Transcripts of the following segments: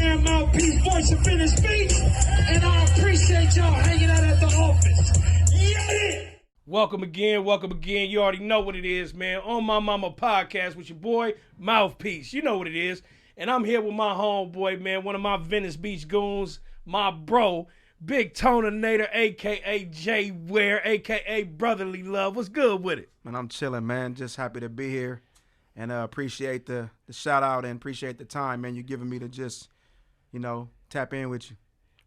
OMM Mouthpiece, voice of finished speech, and I appreciate y'all hanging out at the office. Yeah! Welcome again. You already know what it is, man. On my Momma Podcast with your boy, Mouthpiece. You know what it is. And I'm here with my homeboy, man, one of my Venice Beach goons, my bro, Big Toninator, a.k.a. J Ware, a.k.a. Brotherly Love. What's good with it? Man, I'm chilling, man. Just happy to be here. And appreciate the shout out and appreciate the time, man, you're giving me to just, tap in with you.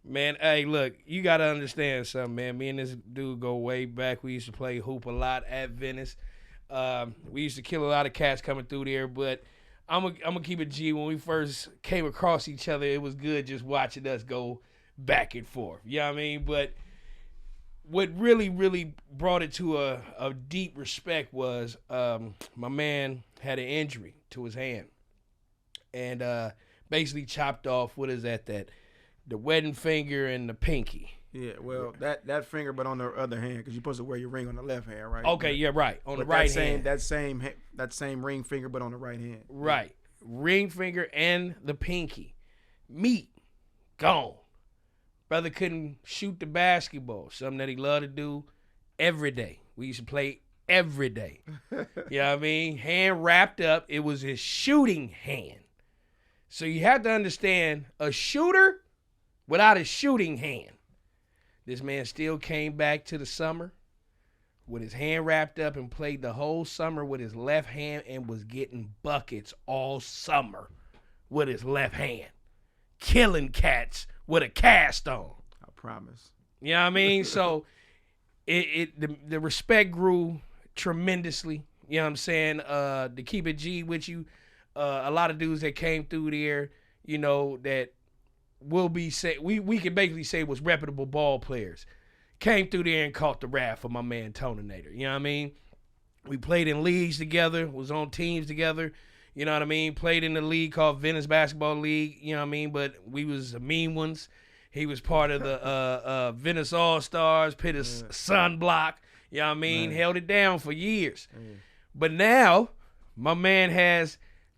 Man, hey, look, you got to understand something, man. Me and this dude go way back. We used to play hoop a lot at Venice. We used to kill a lot of cats coming through there, but I'm going to keep it G. When we first came across each other, it was good just watching us go back and forth. You know what I mean? But what really, really brought it to a deep respect was my man had an injury to his hand and basically chopped off, the wedding finger and the pinky. Yeah, well, that finger, but on the other hand, because you're supposed to wear your ring on the left hand, right? Okay, yeah, right. On the right hand. That same ring finger, but on the right hand. Right. Yeah. Ring finger and the pinky. Meat. Gone. Brother couldn't shoot the basketball, something that he loved to do every day. We used to play every day. You know what I mean? Hand wrapped up. It was his shooting hand. So you have to understand, a shooter without a shooting hand. This man still came back to the summer with his hand wrapped up and played the whole summer with his left hand and was getting buckets all summer with his left hand. Killing cats with a cast on. I promise. You know what I mean? So the respect grew tremendously. You know what I'm saying? To keep it G with you, a lot of dudes that came through there, that will be we can basically say was reputable ball players, came through there and caught the wrath of my man Toninator. You know what I mean? We played in leagues together, was on teams together. You know what I mean? Played in the league called Venice Basketball League. You know what I mean? But we was the mean ones. He was part of the Venice All-Stars, put his sunblock. You know what I mean? Man. Held it down for years. Man. But now, my man has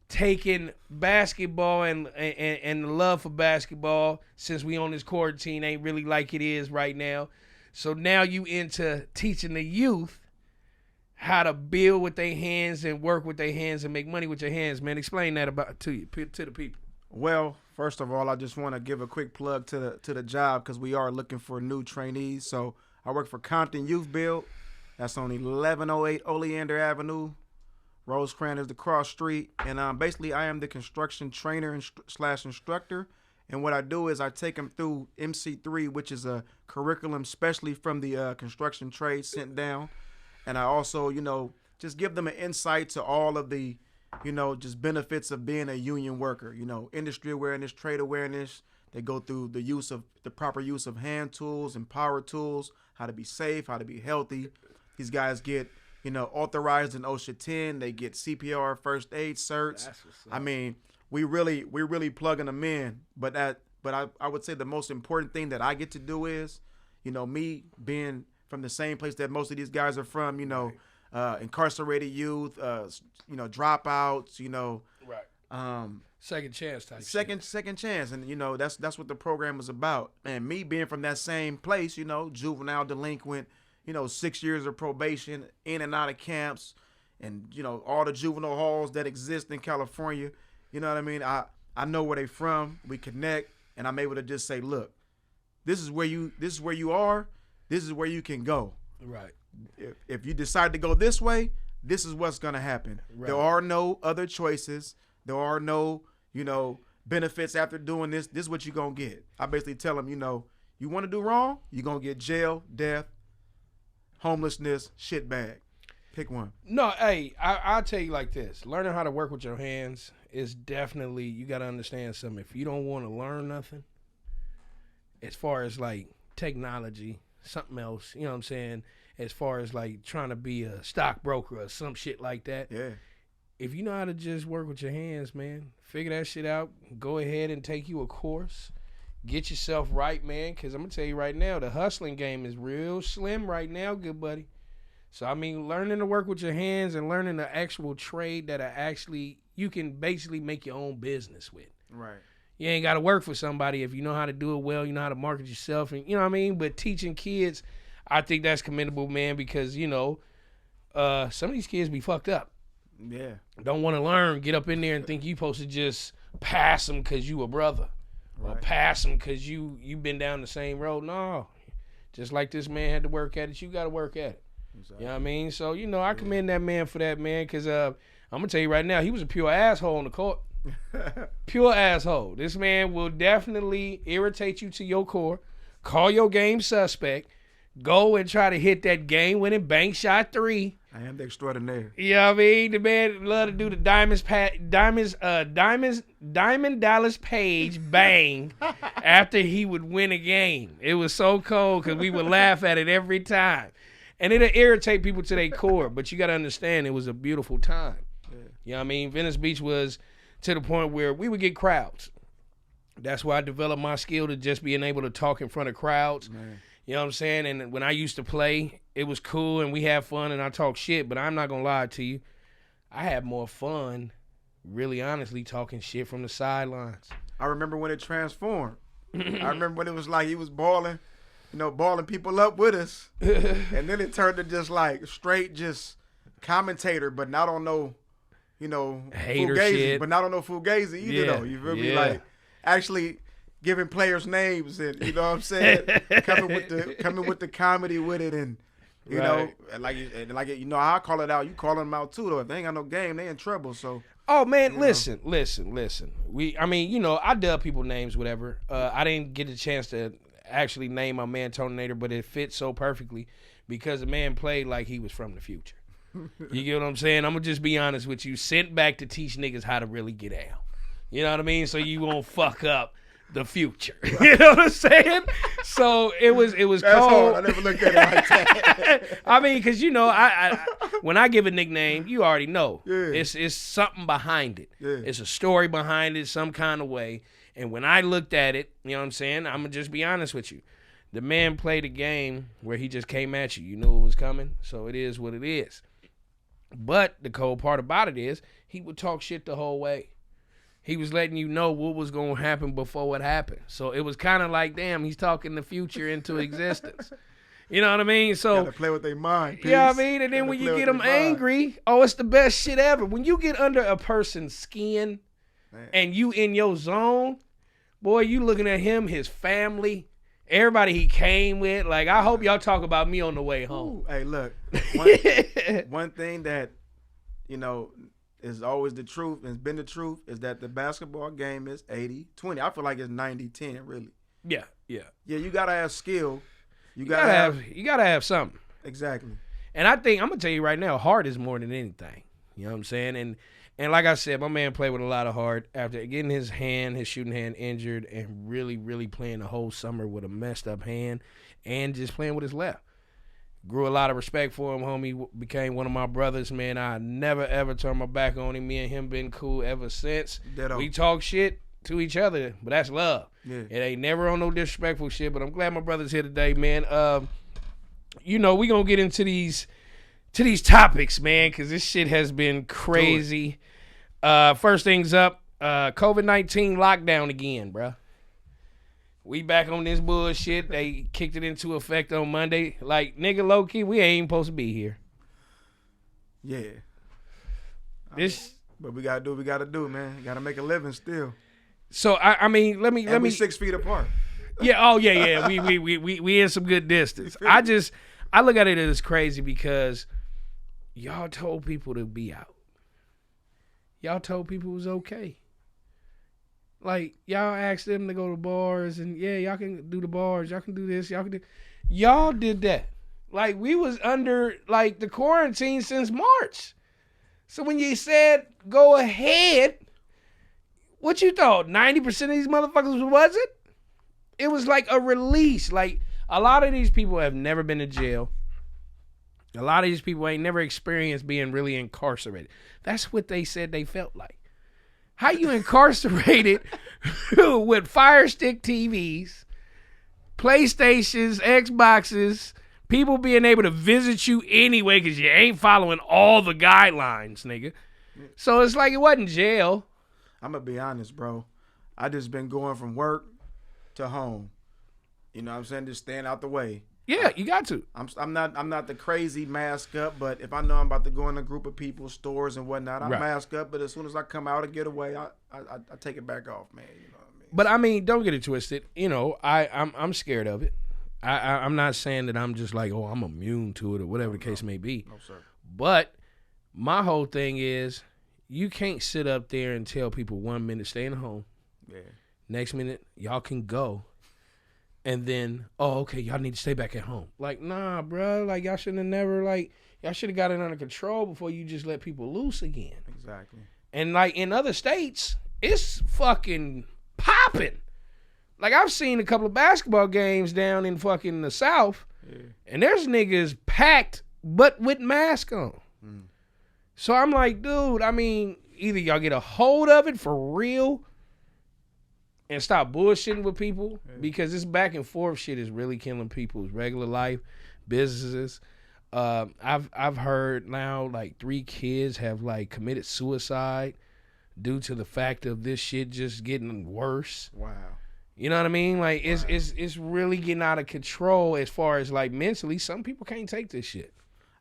taken basketball and the love for basketball, since we on this quarantine, ain't really like it is right now. So now you into teaching the youth how to build with their hands and work with their hands and make money with your hands, man. Explain that to the people. Well, first of all, I just want to give a quick plug to the job, because we are looking for new trainees. So I work for Compton Youth Build. That's on 1108 Oleander Avenue. Rosecrans is the cross street. And basically, I am the construction trainer / instructor. And what I do is I take them through MC3, which is a curriculum especially from the construction trade sent down. And I also, just give them an insight to all of the, just benefits of being a union worker. Industry awareness, trade awareness. They go through the proper use of hand tools and power tools, how to be safe, how to be healthy. These guys get, authorized in OSHA 10. They get CPR first aid certs. I mean, we really plugging them in. But I would say the most important thing that I get to do is, me being from the same place that most of these guys are from, incarcerated youth, dropouts, right. Second chance type. Second chance, and that's what the program is about. And me being from that same place, juvenile delinquent, 6 years of probation, in and out of camps, and all the juvenile halls that exist in California. You know what I mean? I know where they from. We connect, and I'm able to just say, look, this is where you are. This is where you can go. Right. If you decide to go this way, this is what's going to happen. Right. There are no other choices. There are no, benefits after doing this. This is what you're going to get. I basically tell them, you want to do wrong, you're going to get jail, death, homelessness, shit bag. Pick one. No, hey, I'll tell you like this. Learning how to work with your hands is definitely, you got to understand something. If you don't want to learn nothing, as far as like technology, something else, you know what I'm saying, as far as like trying to be a stockbroker or some shit like that. Yeah. If you know how to just work with your hands, man, figure that shit out. Go ahead and take you a course. Get yourself right, man, because I'm going to tell you right now, the hustling game is real slim right now, good buddy. So, I mean, learning to work with your hands and learning the actual trade that you can basically make your own business with. Right. You ain't got to work for somebody if you know how to do it well. You know how to market yourself, and you know what I mean. But teaching kids, I think that's commendable, man, because some of these kids be fucked up. Yeah. Don't want to learn. Get up in there and think you supposed to just pass them because you a brother, or pass them because you been down the same road. No, just like this man had to work at it, you got to work at it. Exactly. You know what I mean? So I commend that man for that, man, because I'm gonna tell you right now, he was a pure asshole on the court. Pure asshole. This man will definitely irritate you to your core, call your game suspect, go and try to hit that game-winning bank shot 3. I am the extraordinaire. You know what I mean? The man love to do the Diamond Dallas Page bang after he would win a game. It was so cold because we would laugh at it every time. And it'll irritate people to their core, but you got to understand it was a beautiful time. Yeah. You know what I mean? Venice Beach was to the point where we would get crowds. That's why I developed my skill to just being able to talk in front of crowds. Man. You know what I'm saying? And when I used to play, it was cool and we had fun and I talk shit, but I'm not going to lie to you. I had more fun, really honestly, talking shit from the sidelines. I remember when it transformed. I remember when it was like he was balling, balling people up with us. And then it turned to just like straight just commentator, but not on no, hater fugazi, shit. but not on no fugazi either, though. You feel me? Like actually giving players names and you know what I'm saying, coming with the comedy with it, and you know, like I call it out, you calling them out too though. If they ain't got no game, they in trouble. So oh man, listen. I dub people names, whatever. I didn't get a chance to actually name my man Toninator, but it fits so perfectly because the man played like he was from the future. You get what I'm saying? I'm gonna just be honest with you. Sent back to teach niggas how to really get down. You know what I mean? So you won't fuck up the future. You know what I'm saying? So it was That's cold. hard. I never looked at it like that. I mean, because I when I give a nickname, you already know. Yeah. It's something behind it. Yeah. It's a story behind it, some kind of way. And when I looked at it, you know what I'm saying? I'm gonna just be honest with you. The man played a game where he just came at you. You knew it was coming, so it is what it is. But the cold part about it is he would talk shit the whole way. He was letting you know what was going to happen before it happened. So it was kind of like, damn, he's talking the future into existence. You know what I mean? So gotta play with their mind. You know what I mean? And then when you get them angry, it's the best shit ever. When you get under a person's skin and you in your zone, boy, you looking at him, his family, everybody he came with. Like, I hope y'all talk about me on the way home. Ooh, hey, look, one thing that, is always the truth and has been the truth is that the basketball game is 80-20. I feel like it's 90-10, really. Yeah. Yeah, you got to have skill. You gotta have something. Exactly. And I think, I'm going to tell you right now, heart is more than anything. You know what I'm saying? And like I said, my man played with a lot of heart after getting his shooting hand injured and really, really playing the whole summer with a messed up hand and just playing with his left. Grew a lot of respect for him, homie. Became one of my brothers, man. I never, ever turned my back on him. Me and him been cool ever since. We talk shit to each other, but that's love. Yeah. It ain't never on no disrespectful shit, but I'm glad my brother's here today, man. We going to get into these topics, man, because this shit has been crazy. First things up, COVID-19 lockdown again, bruh. We back on this bullshit. They kicked it into effect on Monday. Like, nigga, low-key, we ain't even supposed to be here. Yeah. But we got to do what we got to do, man. Got to make a living still. So, I mean, let me. We 6 feet apart. Yeah, yeah. We in some good distance. I look at it as crazy because y'all told people to be out. Y'all told people it was okay. Like, y'all asked them to go to bars and, y'all can do the bars. Y'all can do this. Y'all did that. Like, we was under, like, the quarantine since March. So when you said, go ahead, what you thought? 90% of these motherfuckers was it? It was like a release. Like, a lot of these people have never been to jail. A lot of these people ain't never experienced being really incarcerated. That's what they said they felt like. How you incarcerated with Fire Stick TVs, PlayStations, Xboxes, people being able to visit you anyway because you ain't following all the guidelines, nigga. So it's like it wasn't jail. I'm going to be honest, bro. I just been going from work to home. You know what I'm saying? Just staying out the way. Yeah, you got to. I'm not the crazy mask up, but if I know I'm about to go in a group of people, stores and whatnot, I mask up. But as soon as I come out and get away, I take it back off, man. You know what I mean? But I mean, don't get it twisted. You know, I'm scared of it. I'm not saying that I'm just like, oh, I'm immune to it or whatever the case may be. No, sir. But my whole thing is, you can't sit up there and tell people 1 minute staying home. Yeah. Next minute, y'all can go. And then, oh, okay, y'all need to stay back at home. Like, nah, bro. Like, y'all should have never, like, y'all should have got it under control before you just let people loose again. Exactly. And, like, in other states, it's fucking popping. Like, I've seen a couple of basketball games down in fucking the South, and there's niggas packed, but with masks on. So I'm like, dude, I mean, either y'all get a hold of it for real and stop bullshitting with people, because this back and forth shit is really killing people's regular life, businesses. I've heard now like 3 kids have like committed suicide due to the fact of this shit just getting worse. Wow. You know what I mean? Like it's really getting out of control as far as like mentally. Some people can't take this shit.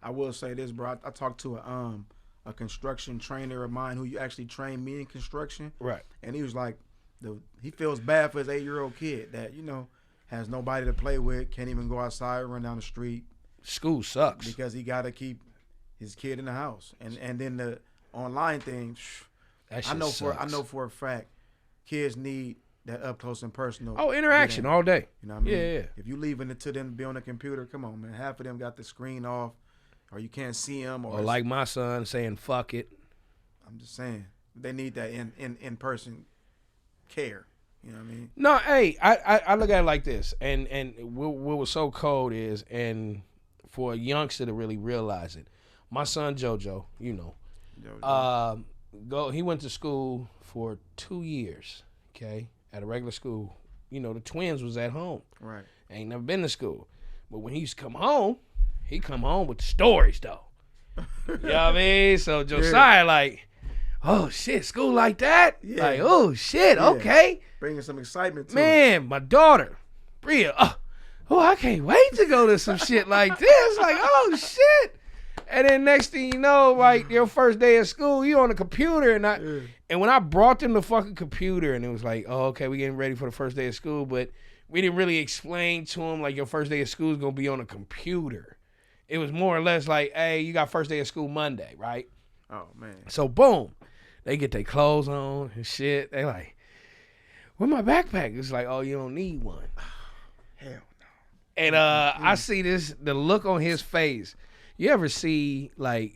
I will say this, bro. I talked to a construction trainer of mine who actually trained me in construction. Right. And he was like, he feels bad for his 8-year-old kid that, you know, has nobody to play with, can't even go outside, run down the street. School sucks. Because he got to keep his kid in the house. And then the online thing, that shit I know for a fact, kids need that up close and personal. Oh, interaction all day. You know what I mean? Yeah. If you leaving it to them to be on the computer, come on, man. Half of them got the screen off, or you can't see them. Or like my son saying, fuck it. I'm just saying. They need that in person care. You know what I mean? No, hey, I look at it like this. And what was so cold is, and for a youngster to really realize it, my son JoJo, you know, he went to school for 2 years, okay, at a regular school. You know, the twins was at home. Right. Ain't never been to school. But when he used to come home, he come home with the stories, though. You know what I mean? So Josiah, like, oh, shit, school like that? Yeah. Like, oh, shit, okay. Bringing some excitement to Man, my daughter, Bria, oh, I can't wait to go to some shit like this. Like, oh, shit. And then next thing you know, like, your first day of school, you on the computer. And when I brought them the fucking computer, and it was like, oh, okay, we getting ready for the first day of school, but we didn't really explain to them, like, your first day of school is going to be on a computer. It was more or less like, hey, you got first day of school Monday, right? Oh, man. So, boom. They get their clothes on and shit. They like, where my backpack? It's like, oh, you don't need one. Hell no. And I see the look on his face. You ever see like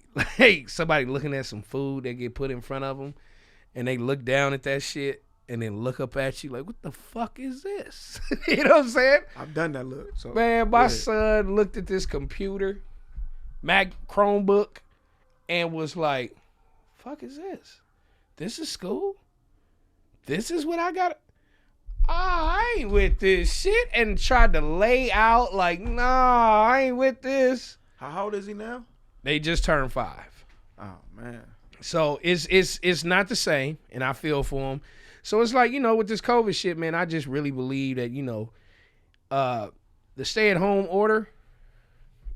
somebody looking at some food that get put in front of them, and they look down at that shit and then look up at you like, what the fuck is this? You know what I'm saying? I've done that look. So, man, my son looked at this computer, Mac Chromebook, and was like, fuck is this? This is school? This is what I got? I ain't with this shit. And tried to lay out like, nah, I ain't with this. How old is he now? They just turned 5. Oh, man. So it's not the same, and I feel for him. So it's like, you know, with this COVID shit, man, I just really believe that, you know, the stay-at-home order,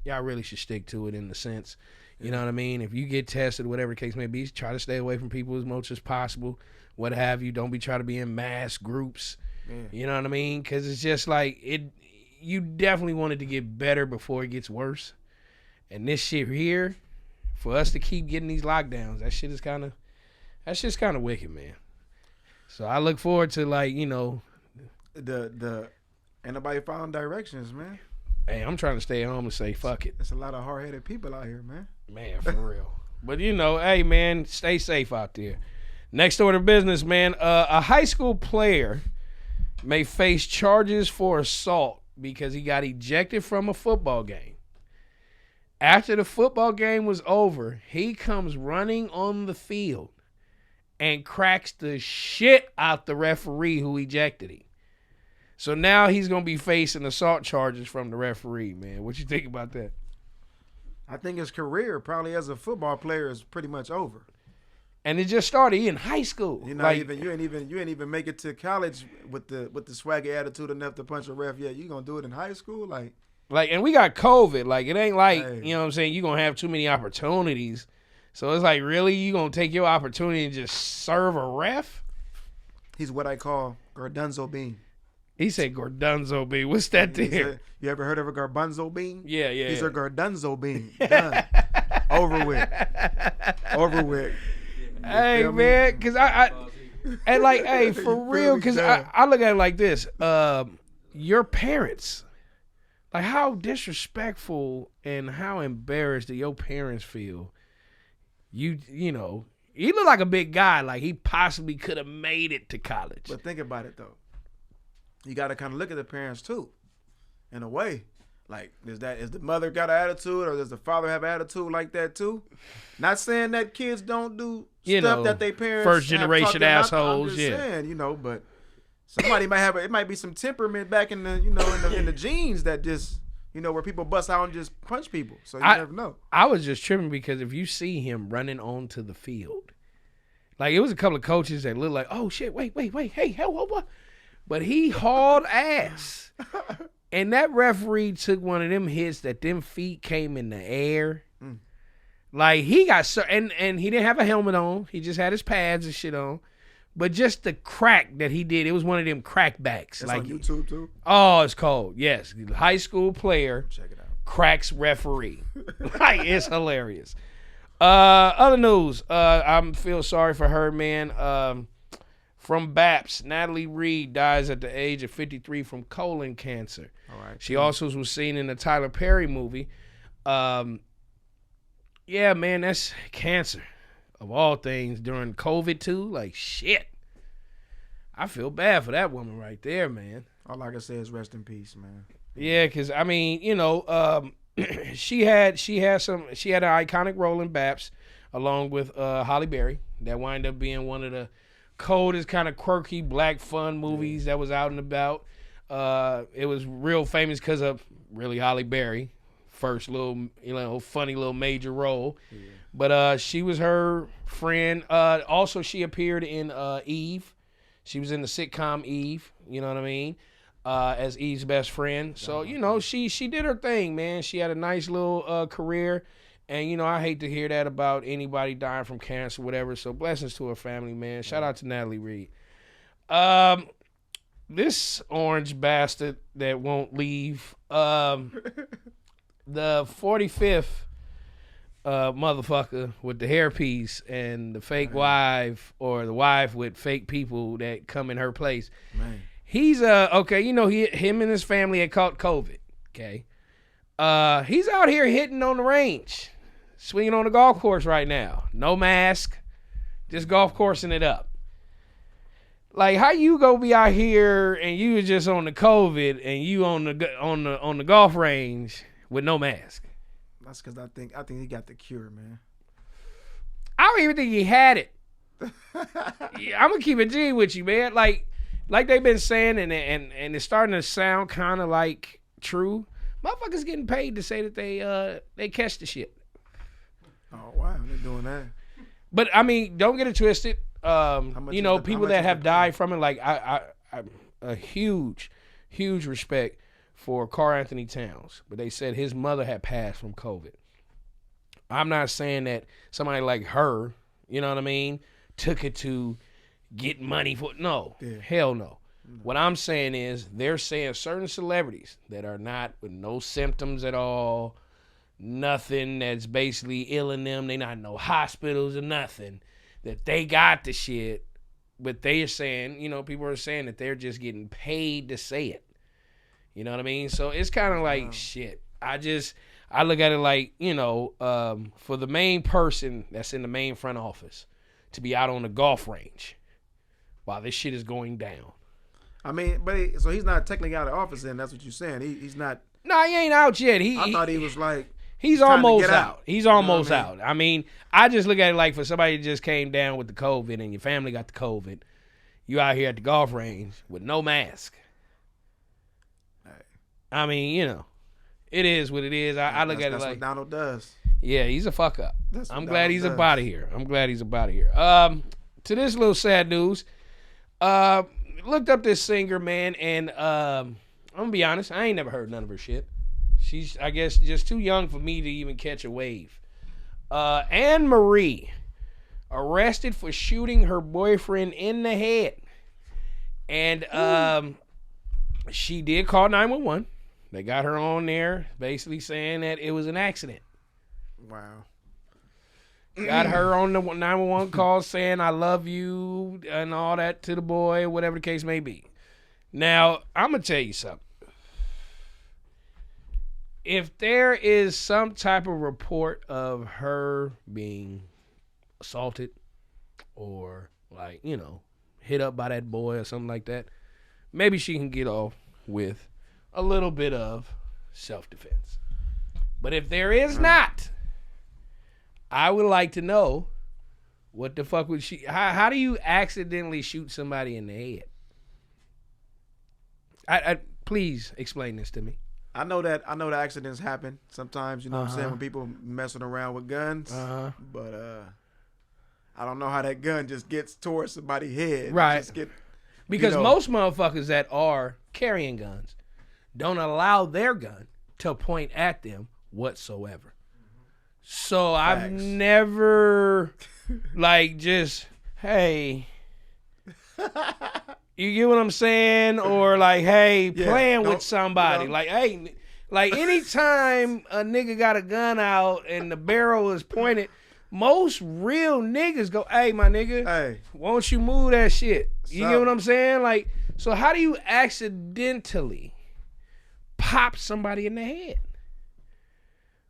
y'all really should stick to it in the sense, you know what I mean? If you get tested, whatever the case may be, try to stay away from people as much as possible, what have you. Don't be trying to be in mass groups. Yeah. You know what I mean? Because it's just like, you definitely want it to get better before it gets worse. And this shit here, for us to keep getting these lockdowns, that shit's kind of wicked, man. So I look forward to, like, you know, ain't nobody following directions, man. Hey, I'm trying to stay home and say fuck it. There's a lot of hard-headed people out here, man. Man, for real. But, you know, hey, man, stay safe out there. Next order of business, man. A high school player may face charges for assault because he got ejected from a football game. After the football game was over, he comes running on the field and cracks the shit out the referee who ejected him. So now he's going to be facing assault charges from the referee, man. What you think about that? I think his career probably as a football player is pretty much over. And it just started in high school. You ain't even make it to college with the swagger attitude enough to punch a ref yet. You gonna do it in high school, like, and we got COVID. Like, it ain't like, hey. you know what I'm saying, you gonna have too many opportunities. So it's like, really, you gonna take your opportunity and just serve a ref? He's what I call Gardunzo bean. He said Gardunzo bean. What's that there? You ever heard of a garbanzo bean? Yeah. He's a Gardunzo bean. Done. Over with. Hey, man, because I and like, hey, for real, because I look at it like this. Your parents, like, how disrespectful and how embarrassed do your parents feel? You know, he looked like a big guy. Like, he possibly could have made it to college. But think about it, though. You got to kind of look at the parents, too, in a way. Like, is the mother got an attitude, or does the father have an attitude like that, too? Not saying that kids don't do stuff that they parents first generation assholes. I'm just saying, but somebody might have it might be some temperament back in the in the genes that just where people bust out and just punch people. So you never know. I was just tripping because if you see him running onto the field, like, it was a couple of coaches that looked like, oh shit, wait, hey, hell, what? But he hauled ass, and that referee took one of them hits that them feet came in the air. Like, he got and he didn't have a helmet on. He just had his pads and shit on. But just the crack that he did, it was one of them crackbacks. That's like on YouTube too? Oh, it's cold. Yes. High school player. Check it out. Cracks referee. Like, it's hilarious. Other news. I feel sorry for her, man. From BAPS, Natalie Reid dies at the age of 53 from colon cancer. All right. She also was seen in the Tyler Perry movie. Yeah, man, that's cancer of all things during COVID too. Like, shit. I feel bad for that woman right there, man. All I can say is rest in peace, man. Yeah, because I mean, she had an iconic role in BAPS along with Halle Berry that wound up being one of the coldest kind of quirky black fun movies that was out and about. It was real famous because of really Halle Berry. First little, funny little major role. Yeah. But she was her friend. Also, she appeared in Eve. She was in the sitcom Eve, you know what I mean, as Eve's best friend. So, she did her thing, man. She had a nice little career. And, I hate to hear that about anybody dying from cancer or whatever. So, blessings to her family, man. Shout out to Natalie Reid. This orange bastard that won't leave. The 45th motherfucker with the hairpiece and the fake wife, or the wife with fake people that come in her place. Man. He's him and his family had caught COVID. Okay. He's out here hitting on the range, swinging on the golf course right now. No mask, just golf coursing it up. Like, how you go be out here and you was just on the COVID and you on the golf range with no mask? That's because I think he got the cure, man. I don't even think he had it. I'm gonna keep it G with you, man. Like they've been saying, and it's starting to sound kind of like true. Motherfuckers getting paid to say that they catch the shit. Oh wow, they're doing that. But I mean, don't get it twisted. People that have died from it, like I a huge respect for Karl Anthony Towns, but they said his mother had passed from COVID. I'm not saying that somebody like her, you know what I mean, took it to get money for no. Yeah. Hell no. What I'm saying is they're saying certain celebrities that are not with no symptoms at all, nothing that's basically ill in them, they not in no hospitals or nothing, that they got the shit, but they are saying, people are saying that they're just getting paid to say it. You know what I mean? So it's kind of like, shit. I look at it like, for the main person that's in the main front office to be out on the golf range while this shit is going down. I mean, so he's not technically out of office then, that's what you're saying. He's not. No, he ain't out yet. I thought he was like. He's almost out. He's almost out. I mean, I just look at it like for somebody that just came down with the COVID and your family got the COVID, you out here at the golf range with no mask. I mean, it is what it is. I look at it like that's what Donald does. Yeah, he's a fuck up. I'm glad he's up out of here. To this little sad news, looked up this singer, man, and I'm gonna be honest, I ain't never heard none of her shit. She's, I guess, just too young for me to even catch a wave. Anne Marie, arrested for shooting her boyfriend in the head. And she did call 911. They got her on there basically saying that it was an accident. Wow. Got her on the 911 call saying I love you and all that to the boy, whatever the case may be. Now, I'm going to tell you something. If there is some type of report of her being assaulted or, like, you know, hit up by that boy or something like that, maybe she can get off with a little bit of self-defense. But if there is not, I would like to know what the fuck would she... How do you accidentally shoot somebody in the head? Please explain this to me. I know that accidents happen sometimes, you know what I'm saying, when people messing around with guns. But I don't know how that gun just gets towards somebody's head. Right. Because most motherfuckers that are carrying guns don't allow their gun to point at them whatsoever. So Facts. I've never, like, just, hey... You get what I'm saying? Or like, hey, playing with somebody. Like, hey, like anytime a nigga got a gun out and the barrel is pointed, most real niggas go, hey, my nigga, hey, won't you move that shit? You get what I'm saying? Like, so how do you accidentally pop somebody in the head?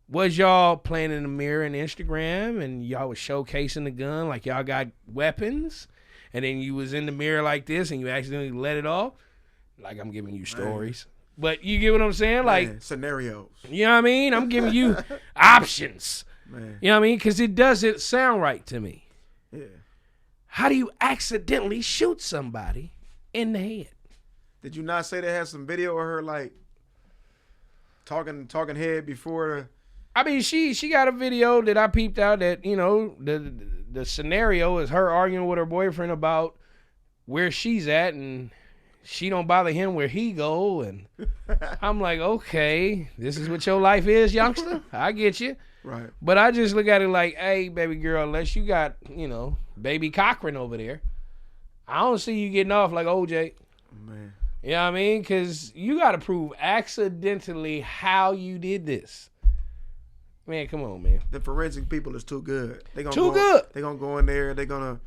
Was y'all playing in the mirror and Instagram and y'all was showcasing the gun like y'all got weapons? And then you was in the mirror like this and you accidentally let it off. Like, I'm giving you stories. But you get what I'm saying? Like, scenarios. You know what I mean? I'm giving you options. Man. You know what I mean? Because it doesn't sound right to me. Yeah. How do you accidentally shoot somebody in the head? Did you not say they had some video of her, like, talking head before I mean, she got a video that I peeped out that, you know, the scenario is her arguing with her boyfriend about where she's at and she don't bother him where he go. And I'm like, okay, this is what your life is, youngster. I get you. Right. But I just look at it like, hey, baby girl, unless you got, you know, baby Cochran over there, I don't see you getting off like OJ. Man. You know what I mean? Because you got to prove accidentally how you did this. Man, come on, man. The forensic people is too good. They're gonna go in there. They're gonna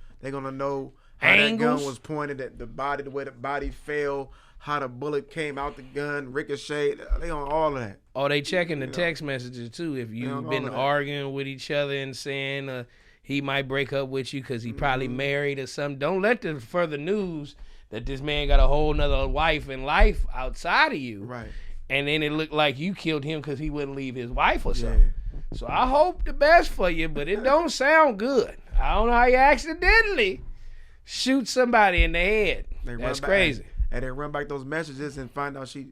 know how Angles. that gun was pointed at the body, the way the body fell, how the bullet came out the gun, ricocheted. They on all of that. Oh, they checking the text messages too. If you've been arguing with each other and saying he might break up with you because he probably married or something. Don't let the further news that this man got a whole nother wife and life outside of you. Right. And then it looked like you killed him because he wouldn't leave his wife or something. So I hope the best for you, but it don't sound good. I don't know how you accidentally shoot somebody in the head. That's crazy. And then run back those messages and find out she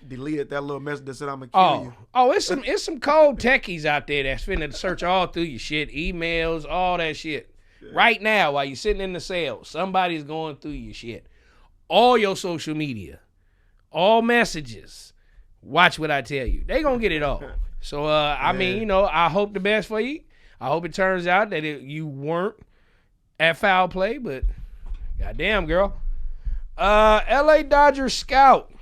deleted that little message that said I'm gonna kill you. Oh, it's some cold techies out there that's finna search all through your shit, emails, all that shit. Yeah. Right now, while you're sitting in the cell, somebody's going through your shit. All your social media, all messages. Watch what I tell you. They gonna get it all. So, I mean, you know, I hope the best for you. I hope it turns out that you weren't at foul play, but goddamn, girl. L.A. Dodgers scout,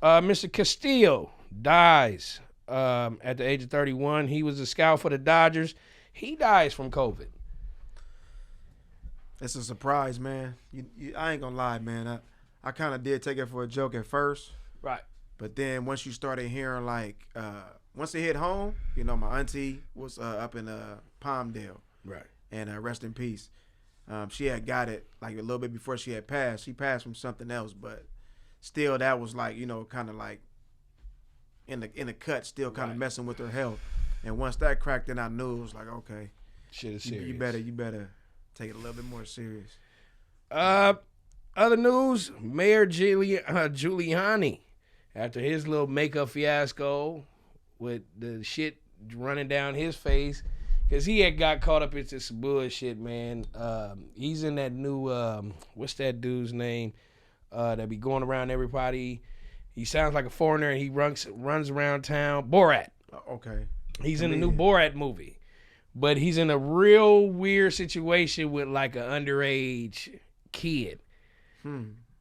Mr. Castillo, dies at the age of 31. He was a scout for the Dodgers. He dies from COVID. It's a surprise, man. I ain't gonna lie, man. I kind of did take it for a joke at first. Right. But then once you started hearing, like, once it hit home, you know, my auntie was up in Palmdale. Right. And rest in peace. She had got it like a little bit before she had passed. She passed from something else, but still that was like, you know, kind of like in the cut, still kind of messing with her health. And once that cracked in, I knew it was like, okay, shit is serious. You better take it a little bit more serious. Other news, Mayor Giuliani, after his little makeup fiasco with the shit running down his face because he had got caught up into some bullshit, man. He's in that new, what's that dude's name that be going around everybody? He sounds like a foreigner and he runs around town. Borat. Okay. He's in the new Borat movie. But he's in a real weird situation with like an underage kid.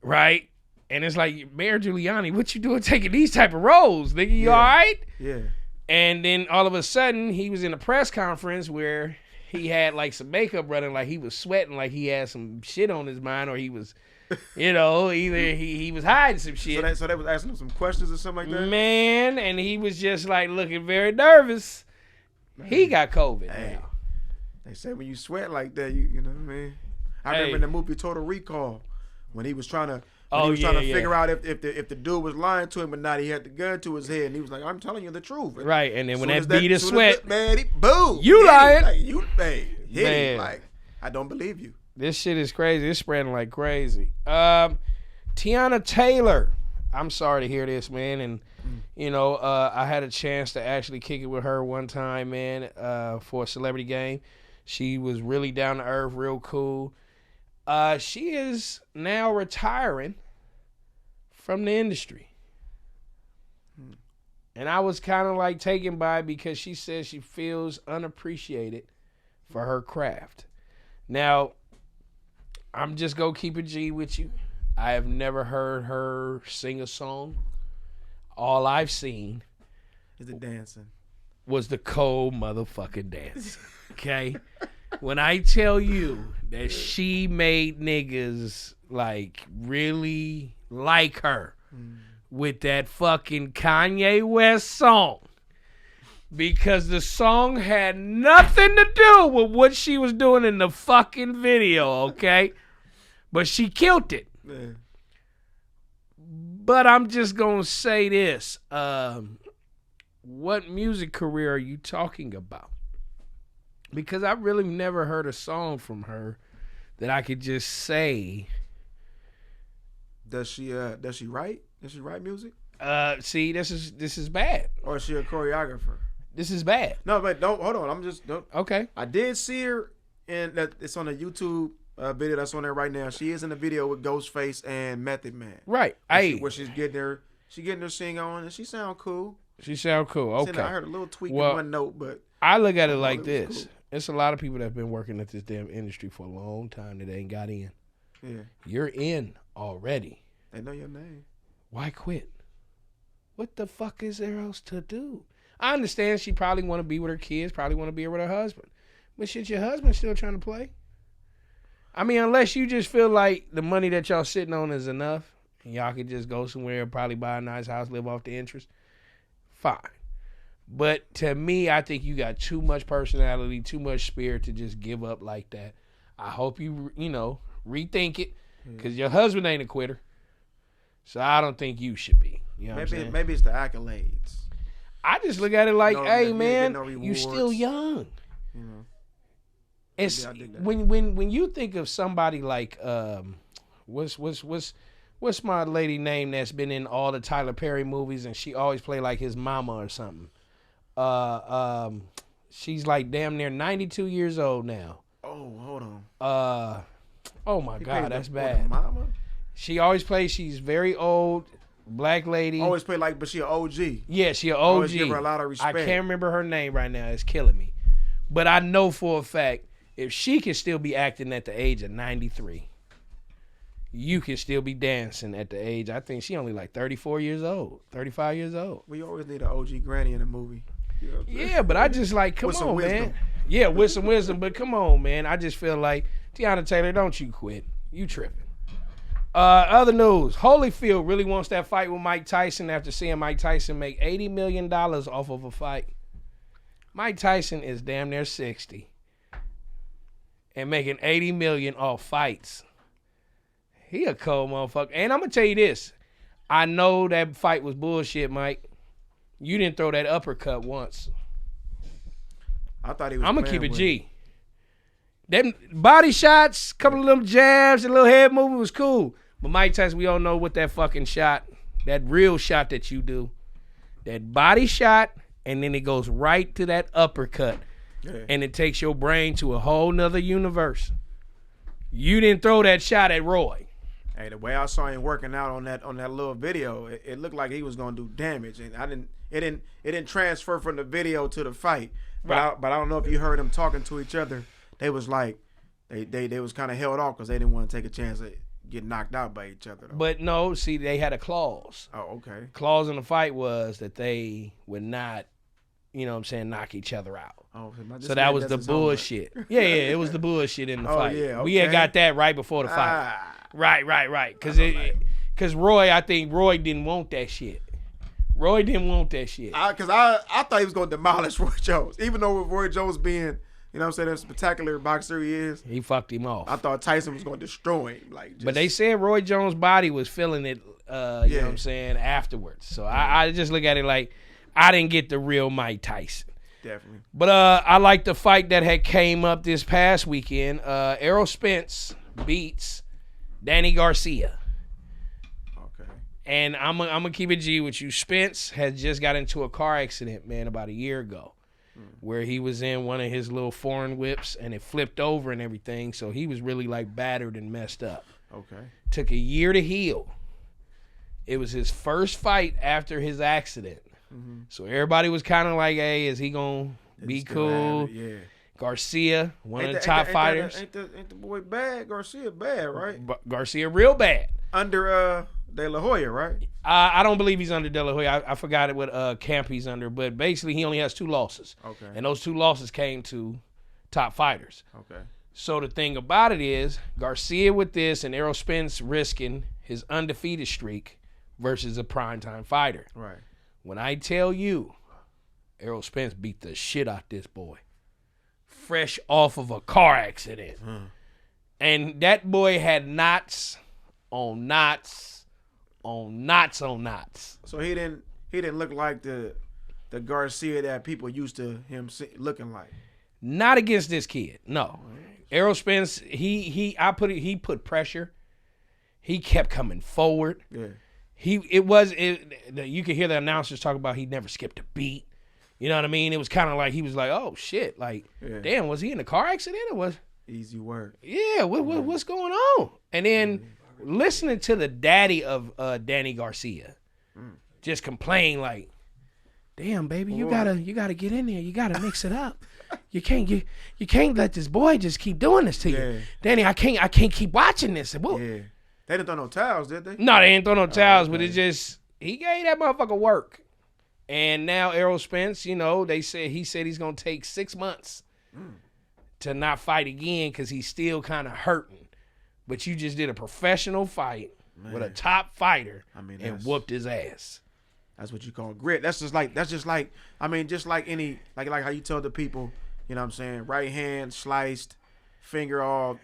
Right? And it's like, Mayor Giuliani, what you doing taking these type of roles? Nigga, you all right? Yeah. And then all of a sudden, he was in a press conference where he had like some makeup running, like he was sweating, like he had some shit on his mind, or he was, either he was hiding some shit. So they was asking him some questions or something like that? Man, and he was just like looking very nervous. Man. He got COVID now. They say when you sweat like that, you know what I mean? I remember in the movie Total Recall when he was trying to figure out if the dude was lying to him or not. He had the gun to his head and he was like, "I'm telling you the truth." And right, and then when that beat his sweat, man, boom, you lying? Like, I don't believe you. This shit is crazy. It's spreading like crazy. Tiana Taylor. I'm sorry to hear this, man. And I had a chance to actually kick it with her one time, man, for a celebrity game. She was really down to earth, real cool. She is now retiring from the industry. And I was kind of like taken by it because she says she feels unappreciated for her craft. Now, I'm just going to keep it G with you. I have never heard her sing a song. All I've seen is the dancing. Was the cold motherfucking dance. Okay? When I tell you that she made niggas like really like her with that fucking Kanye West song, because the song had nothing to do with what she was doing in the fucking video, okay? But she killed it. Man. But I'm just gonna say this. What music career are you talking about? Because I really never heard a song from her that I could just say. Does she write? Does she write music? See, this is bad. Or is she a choreographer? This is bad. No, but don't hold on. Okay. I did see her in that. It's on a YouTube video that's on there right now. She is in the video with Ghostface and Method Man. Right. Where she's getting her sing on, and she sound cool. Okay. I heard a little tweak in one note, but I look at it like this. Cool. It's a lot of people that have been working at this damn industry for a long time that ain't got in. Yeah. You're in already. They know your name. Why quit? What the fuck is there else to do? I understand she probably want to be with her kids, probably want to be with her husband. But shit, your husband's still trying to play. I mean, unless you just feel like the money that y'all sitting on is enough and y'all could just go somewhere and probably buy a nice house, live off the interest, fine. But to me, I think you got too much personality, too much spirit to just give up like that. I hope you rethink it, because your husband ain't a quitter. So I don't think you should be. You know what I'm saying? Maybe it's the accolades. I just look at it like, hey, man, no you still young. You know. It's when you think of somebody like what's my lady name that's been in all the Tyler Perry movies and she always play like his mama or something. She's like damn near 92 years old now. Oh, hold on. Oh my God, that's bad. Mama? She always plays. She's very old, black lady. Always play but she an OG. Yeah, she an OG. Always give her a lot of respect. I can't remember her name right now. It's killing me. But I know for a fact, if she can still be acting at the age of 93, you can still be dancing at the age. I think she only like 34 years old, 35 years old. We always need an OG granny in a movie. You know yeah, but I just like, come on, man. Yeah, with some wisdom, but come on, man. I just feel like, Tiana Taylor, don't you quit. You tripping. Other news, Holyfield really wants that fight with Mike Tyson after seeing Mike Tyson make $80 million off of a fight. Mike Tyson is damn near 60 and making $80 million off fights. He a cold motherfucker. And I'm going to tell you this. I know that fight was bullshit, Mike. You didn't throw that uppercut once. I thought he was. I'm going to keep it G. Them body shots, couple of little jabs, and a little head movement was cool. But Mike Tyson, we all know what that fucking shot, that real shot that you do, that body shot and then it goes right to that uppercut, and it takes your brain to a whole nother universe. You didn't throw that shot at Roy. Hey, the way I saw him working out on that little video, it looked like he was gonna do damage, and it didn't transfer from the video to the fight. But I don't know if you heard them talking to each other. They was like they was kind of held off because they didn't want to take a chance of getting knocked out by each other, though. But no, see, they had a clause. Oh, okay. Clause in the fight was that they would not, knock each other out. Oh, so that was the bullshit. Yeah, it was the bullshit in the fight. Yeah, okay. We had got that right before the fight. Right. Because Roy, I think Roy didn't want that shit. Because I thought he was going to demolish Roy Jones. Even though with Roy Jones being, that spectacular boxer he is. He fucked him off. I thought Tyson was going to destroy him. But they said Roy Jones' body was feeling it, you know what I'm saying, afterwards. So I just look at it like I didn't get the real Mike Tyson. Definitely. But I like the fight that had came up this past weekend. Errol Spence beats Danny Garcia. Okay. And I'm gonna keep it G with you. Spence had just got into a car accident, man, about a year ago, where he was in one of his little foreign whips and it flipped over and everything. So he was really like battered and messed up. Okay. Took a year to heal. It was his first fight after his accident. Mm-hmm. So everybody was kind of like, hey, is he gonna be cool? Yeah. Garcia, one of the top fighters. Ain't the boy bad? Garcia bad, right? Garcia real bad. Under De La Hoya, right? I don't believe he's under De La Hoya. I forgot it what camp he's under, but basically he only has 2 losses. Okay. And those 2 losses came to top fighters. Okay. So the thing about it is Garcia with this and Errol Spence risking his undefeated streak versus a primetime fighter. Right. When I tell you, Errol Spence beat the shit out this boy. Fresh off of a car accident. And that boy had knots on knots on knots on knots. So he didn't look like the Garcia that people used to him looking like. Not against this kid. No. Errol Spence, he put pressure. He kept coming forward. Yeah. You could hear the announcers talk about he never skipped a beat. You know what I mean? It was kind of like he was like, oh shit, like, damn, was he in a car accident or was? Easy work. Yeah, what's going on? And then listening to the daddy of Danny Garcia just complain like, damn, baby, you gotta get in there. You gotta mix it up. You can't let this boy just keep doing this to you. Danny, I can't keep watching this. Yeah. They didn't throw no towels, did they? No, they didn't throw no towels, but it just, he gave that motherfucker work. And now Errol Spence, he said he's going to take 6 months to not fight again because he's still kind of hurting. But you just did a professional fight with a top fighter and whooped his ass. That's what you call grit. That's just like any, like how you tell the people, you know what I'm saying, right hand sliced, finger all,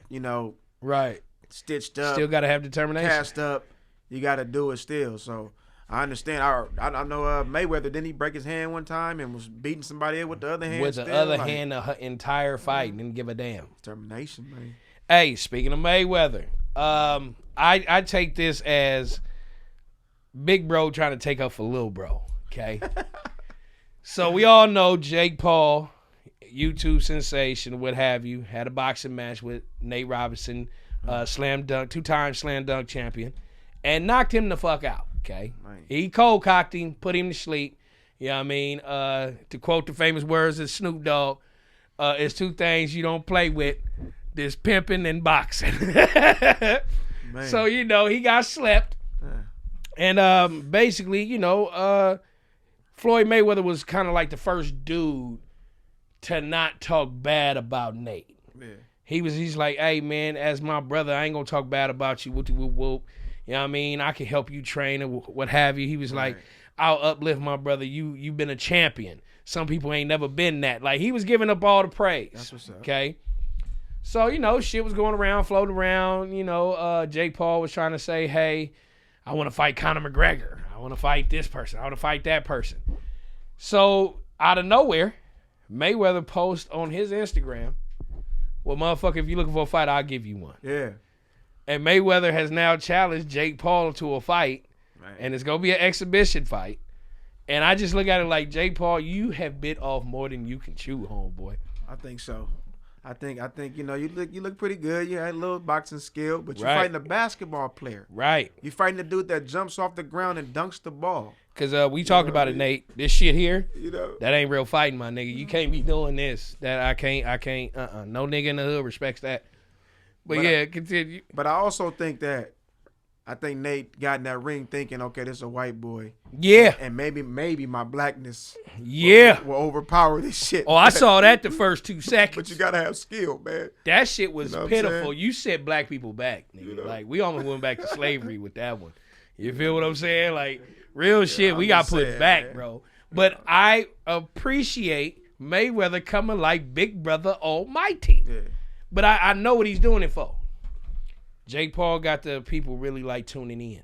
right, stitched up. Still got to have determination. Cast up. You got to do it still. So I understand. I know Mayweather, didn't he break his hand one time and was beating somebody with the other hand? With the other hand, the entire fight, didn't give a damn. Determination, man. Hey, speaking of Mayweather, I take this as big bro trying to take up for little bro, okay? So we all know Jake Paul, YouTube sensation, what have you, had a boxing match with Nate Robinson, slam dunk, 2-time slam dunk champion, and knocked him the fuck out. Okay, right. He cold cocked him, put him to sleep. You know what I mean? To quote the famous words of Snoop Dogg, it's 2 things you don't play with: this pimping and boxing. So he got slept, and basically, Floyd Mayweather was kind of like the first dude to not talk bad about Nate. Yeah. He's like, hey man, as my brother, I ain't gonna talk bad about you. Whoop. You know what I mean? I can help you train or what have you. He was like, I'll uplift my brother. You've been a champion. Some people ain't never been that. Like, he was giving up all the praise. That's what's up. Okay? So, shit was going around, floating around. Jake Paul was trying to say, hey, I want to fight Conor McGregor. I want to fight this person. I want to fight that person. So, out of nowhere, Mayweather posts on his Instagram, well, motherfucker, if you're looking for a fight, I'll give you one. Yeah. And Mayweather has now challenged Jake Paul to a fight, and it's going to be an exhibition fight. And I just look at it like, Jake Paul, you have bit off more than you can chew, homeboy. I think so. I think you know, you look pretty good. You had a little boxing skill, but you're Right. fighting a basketball player. Right. You're fighting a dude that jumps off the ground and dunks the ball. Because we talked about it, Nate. This shit here, You know. that ain't real fighting, my nigga. You can't be doing this. That I can't. No nigga in the hood respects that. But yeah, continue. But I also think Nate got in that ring thinking, okay, this is a white boy. Yeah. And maybe my blackness Yeah. will overpower this shit. Oh, I saw that the first 2 seconds. But you got to have skill, man. That shit was You know what I'm pitiful. saying? You set black people back, nigga. You know? Like, we almost went back to slavery with that one. You feel what I'm saying? Like, real shit, I'm we got just put saying, back, man. bro. But I appreciate Mayweather coming like Big Brother Almighty. Yeah. But I know what he's doing it for. Jake Paul got the people really like tuning in.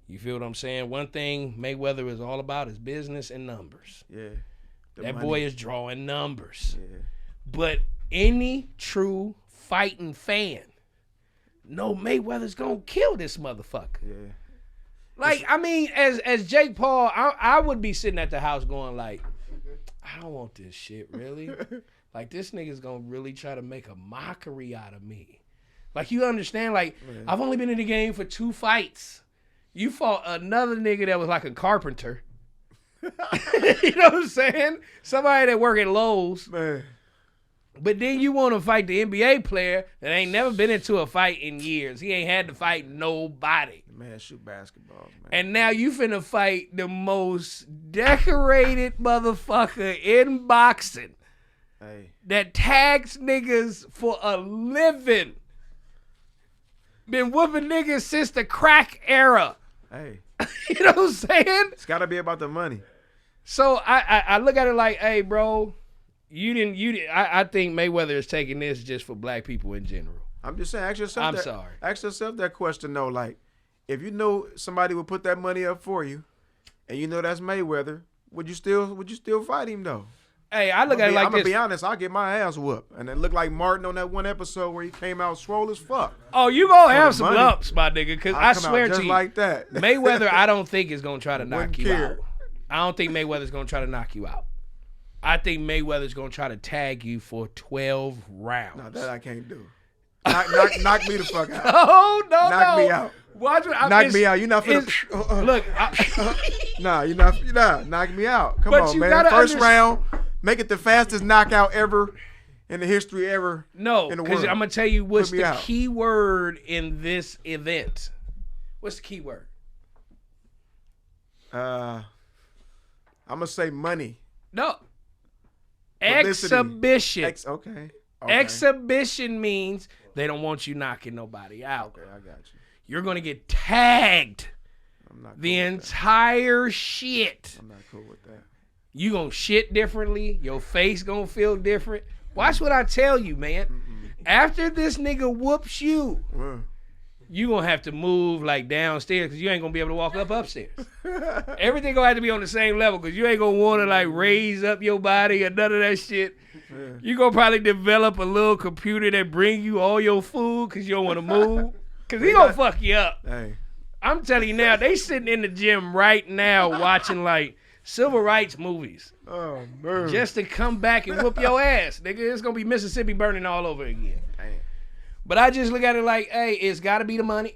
You feel what I'm saying? One thing Mayweather is all about is business and numbers. Yeah. The That money. boy is drawing numbers. Yeah. But any true fighting fan know Mayweather's gonna kill this motherfucker. Yeah. Like, I mean, as Jake Paul, I would be sitting at the house going like, I don't want this shit, really. Like, this nigga's gonna really try to make a mockery out of me. Like, you understand? Like, I've only been in the game for 2 fights. You fought another nigga that was like a carpenter. You know what I'm saying? Somebody that work at Lowe's. Man. But then you want to fight the NBA player that ain't never been into a fight in years. He ain't had to fight nobody. Man, shoot basketballs, man. And now you finna fight the most decorated motherfucker in boxing Hey. that tags niggas for a living. Been whooping niggas since the crack era. Hey. You know what I'm saying? It's got to be about the money. So I look at it like, hey, bro, I think Mayweather is taking this just for black people in general. I'm just saying, ask yourself Ask yourself that question, though. Like, if you know somebody would put that money up for you, and you know that's Mayweather, would you still fight him, though? Hey, I look at it like I'm this. going to be honest, I'll get my ass whooped. And it looked like Martin on that one episode where he came out swole as fuck. Oh, you gonna have the some money. lumps, my nigga, because I come swear out just to you, like that. Mayweather, I don't think is gonna try to knock Wouldn't you care. out. I don't think Mayweather's gonna try to knock you out. I think Mayweather's gonna try to tag you for 12 rounds. No, that I can't do. Knock me the fuck out. Oh no, Knock no. me out. Watch what Knock me out. You're not finna. Look, Nah, you're not. Knock me out. Come But on, you man. gotta First understand- round. Make it the fastest knockout ever in the history ever. no, in the because world. I'm gonna tell you what's Put me the out. key word in this event. What's the key word? I'm gonna say money. No. Publicity. Exhibition. Okay. Exhibition means they don't want you knocking nobody out. Okay, I got you. You're gonna get tagged I'm not. the cool with that. entire shit. I'm not cool with that. You gonna shit differently. Your face gonna feel different. Watch what I tell you, man. After this nigga whoops you, you gonna have to move like downstairs because you ain't gonna be able to walk up upstairs. Everything gonna have to be on the same level because you ain't gonna want to like raise up your body or none of that shit. You gonna probably develop a little computer that bring you all your food because you don't want to move. Because he gonna fuck you up. Hey. I'm telling you now, they sitting in the gym right now watching like civil rights movies Oh man. just to come back and whoop your ass. Nigga, it's gonna be Mississippi burning all over again. Damn. But I just look at it like, hey, it's gotta be the money.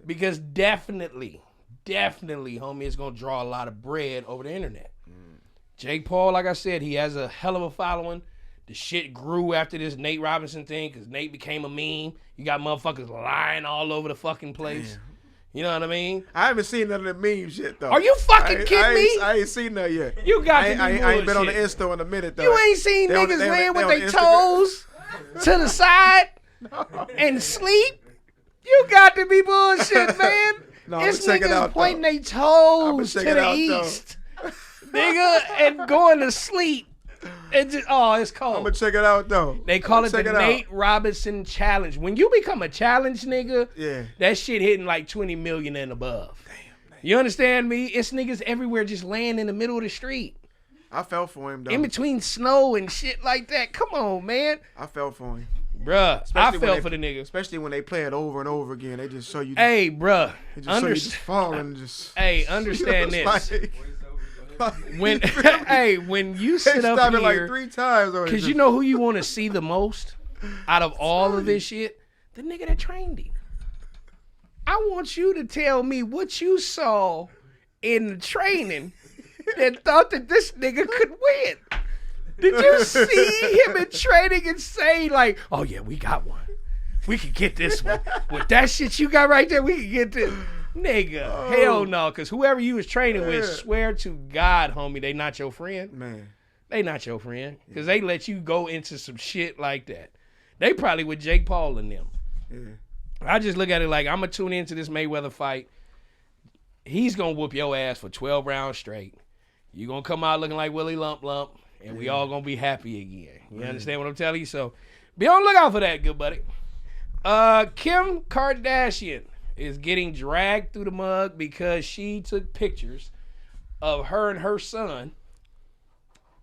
Because definitely, homie, it's gonna draw a lot of bread over the internet. Jake Paul, like I said, he has a hell of a following. The shit grew after this Nate Robinson thing because Nate became a meme. You got motherfuckers lying all over the fucking place. Damn. You know what I mean? I haven't seen none of the meme shit though. Are you fucking kidding me? I ain't seen that yet. You got to be I ain't been on the bullshit. Insta in a minute though. You ain't seen They on- niggas they on- laying they with on their Instagram. toes to the side and sleep. You got to be bullshit, man. No, This I'ma check it niggas out, pointing though. their toes to check it the out, though. east, nigga, and going to sleep. It just, it's cold. I'm gonna check it out though. They call it the Check it out. Nate Robinson Challenge. When you become a challenge nigga, Yeah. that shit hitting like 20 million and above. Damn. You understand me? It's niggas everywhere just laying in the middle of the street. I fell for him though. In between snow and shit like that. Come on, man. I fell for him. Bruh, Especially I fell for the nigga. Especially when they play it over and over again. They just show you. Hey, bruh. They just show you just falling. Just. Hey, understand this. When when you sit they up stop here, it like 3 times. because you know who you want to see the most out of all of this shit? The nigga that trained him. I want you to tell me what you saw in the training that thought that this nigga could win. Did you see him in training and say like, oh yeah, we got one. We can get this one. With that shit you got right there, we can get this. Nigga, hell no. Because whoever you was training with, swear to God, homie, they not your friend. Man. They not your friend. Because they let you go into some shit like that. They probably with Jake Paul and them. Yeah. I just look at it like, I'm going to tune into this Mayweather fight. He's going to whoop your ass for 12 rounds straight. You going to come out looking like Willie Lump Lump. And we all going to be happy again. You understand what I'm telling you? So be on the lookout for that, good buddy. Kim Kardashian is getting dragged through the mud because she took pictures of her and her son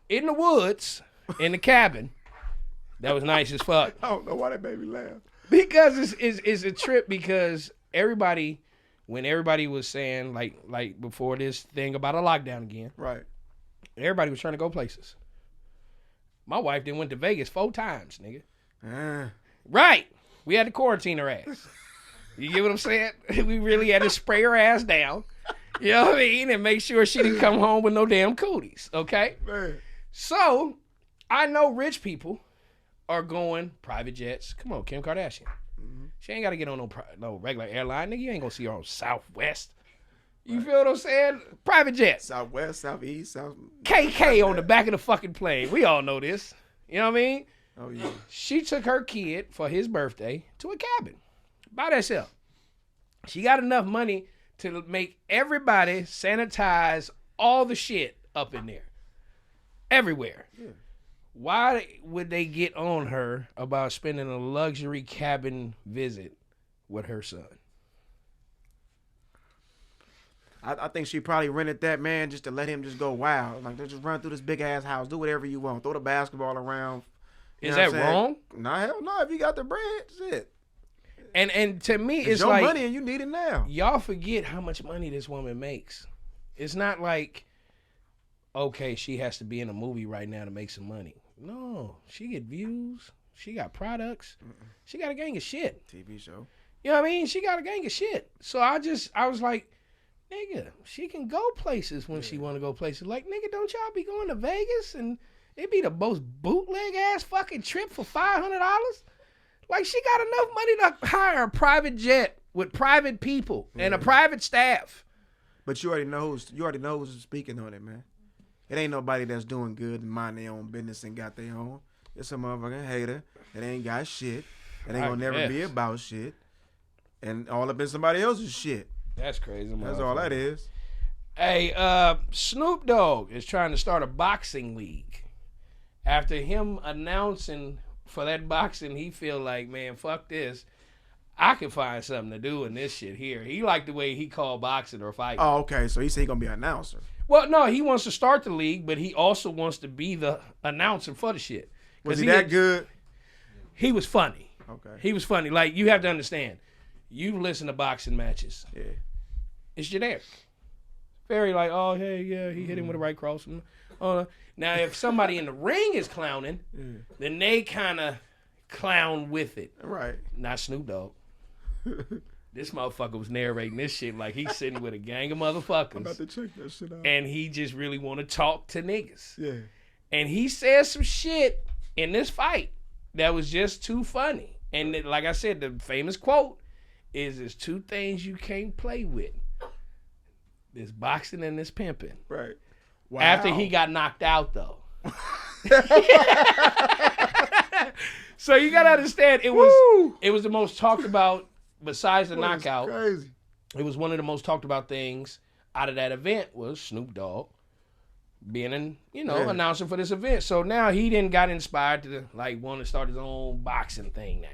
in the woods in the cabin. That was nice as fuck. I don't know why that made me laugh. Because it's a trip because everybody, when everybody was saying, like before this thing about a lockdown again, right? Everybody was trying to go places. My wife then went to Vegas 4 times, nigga. Right. We had to quarantine her ass. You get what I'm saying? We really had to spray her ass down. You know what I mean? And make sure she didn't come home with no damn cooties. Okay? Man. So, I know rich people are going private jets. Come on, Kim Kardashian. Mm-hmm. She ain't got to get on no regular airline. Nigga, you ain't going to see her on Southwest. You feel what I'm saying? Private jet. Southwest, Southeast, South. KK on the back of the fucking plane. We all know this. You know what I mean? Oh, yeah. She took her kid for his birthday to a cabin by herself. She got enough money to make everybody sanitize all the shit up in there. Everywhere. Yeah. Why would they get on her about spending a luxury cabin visit with her son? I think she probably rented that, man, just to let him just go wild. Like, just run through this big-ass house, do whatever you want, throw the basketball around. Is that wrong? Nah, hell no. If you got the bread, shit. And to me, it's your like money and you need it now. Y'all forget how much money this woman makes. It's not like, okay, she has to be in a movie right now to make some money. No, she get views. She got products. She got a gang of shit. TV show. You know what I mean? She got a gang of shit. So I was like, nigga, she can go places when she want to go places. Like, nigga, don't y'all be going to Vegas and it be the most bootleg ass fucking trip for $500? Like, she got enough money to hire a private jet with private people and a private staff. But you already know who's speaking on it, man. It ain't nobody that's doing good and mind their own business and got their own. It's a motherfucking hater that ain't got shit. That ain't gonna never be about shit. And all up in somebody else's shit. That's crazy. That's all that is. Hey, Snoop Dogg is trying to start a boxing league. After him announcing for that boxing, he feel like, man, fuck this. I can find something to do in this shit here. He liked the way he called boxing or fighting. Oh, okay. So he said he gonna be an announcer. Well, no, he wants to start the league, but he also wants to be the announcer for the shit. Was he that good? He was funny. Okay. He was funny. Like, you have to understand, you listen to boxing matches. Yeah. It's generic. Very like, oh, hey, yeah, he hit him with a right cross. Now, if somebody in the ring is clowning, then they kind of clown with it. Right. Not Snoop Dogg. This motherfucker was narrating this shit like he's sitting with a gang of motherfuckers. I'm about to check that shit out. And he just really want to talk to niggas. Yeah. And he said some shit in this fight that was just too funny. And like I said, the famous quote is, there's 2 things you can't play with. This boxing and this pimping. Right. Wow. After he got knocked out, though. So you gotta understand, it was the most talked about, besides the knockout. Crazy. It was one of the most talked about things out of that event was Snoop Dogg being an announcer for this event. So now he then got inspired to want to start his own boxing thing now.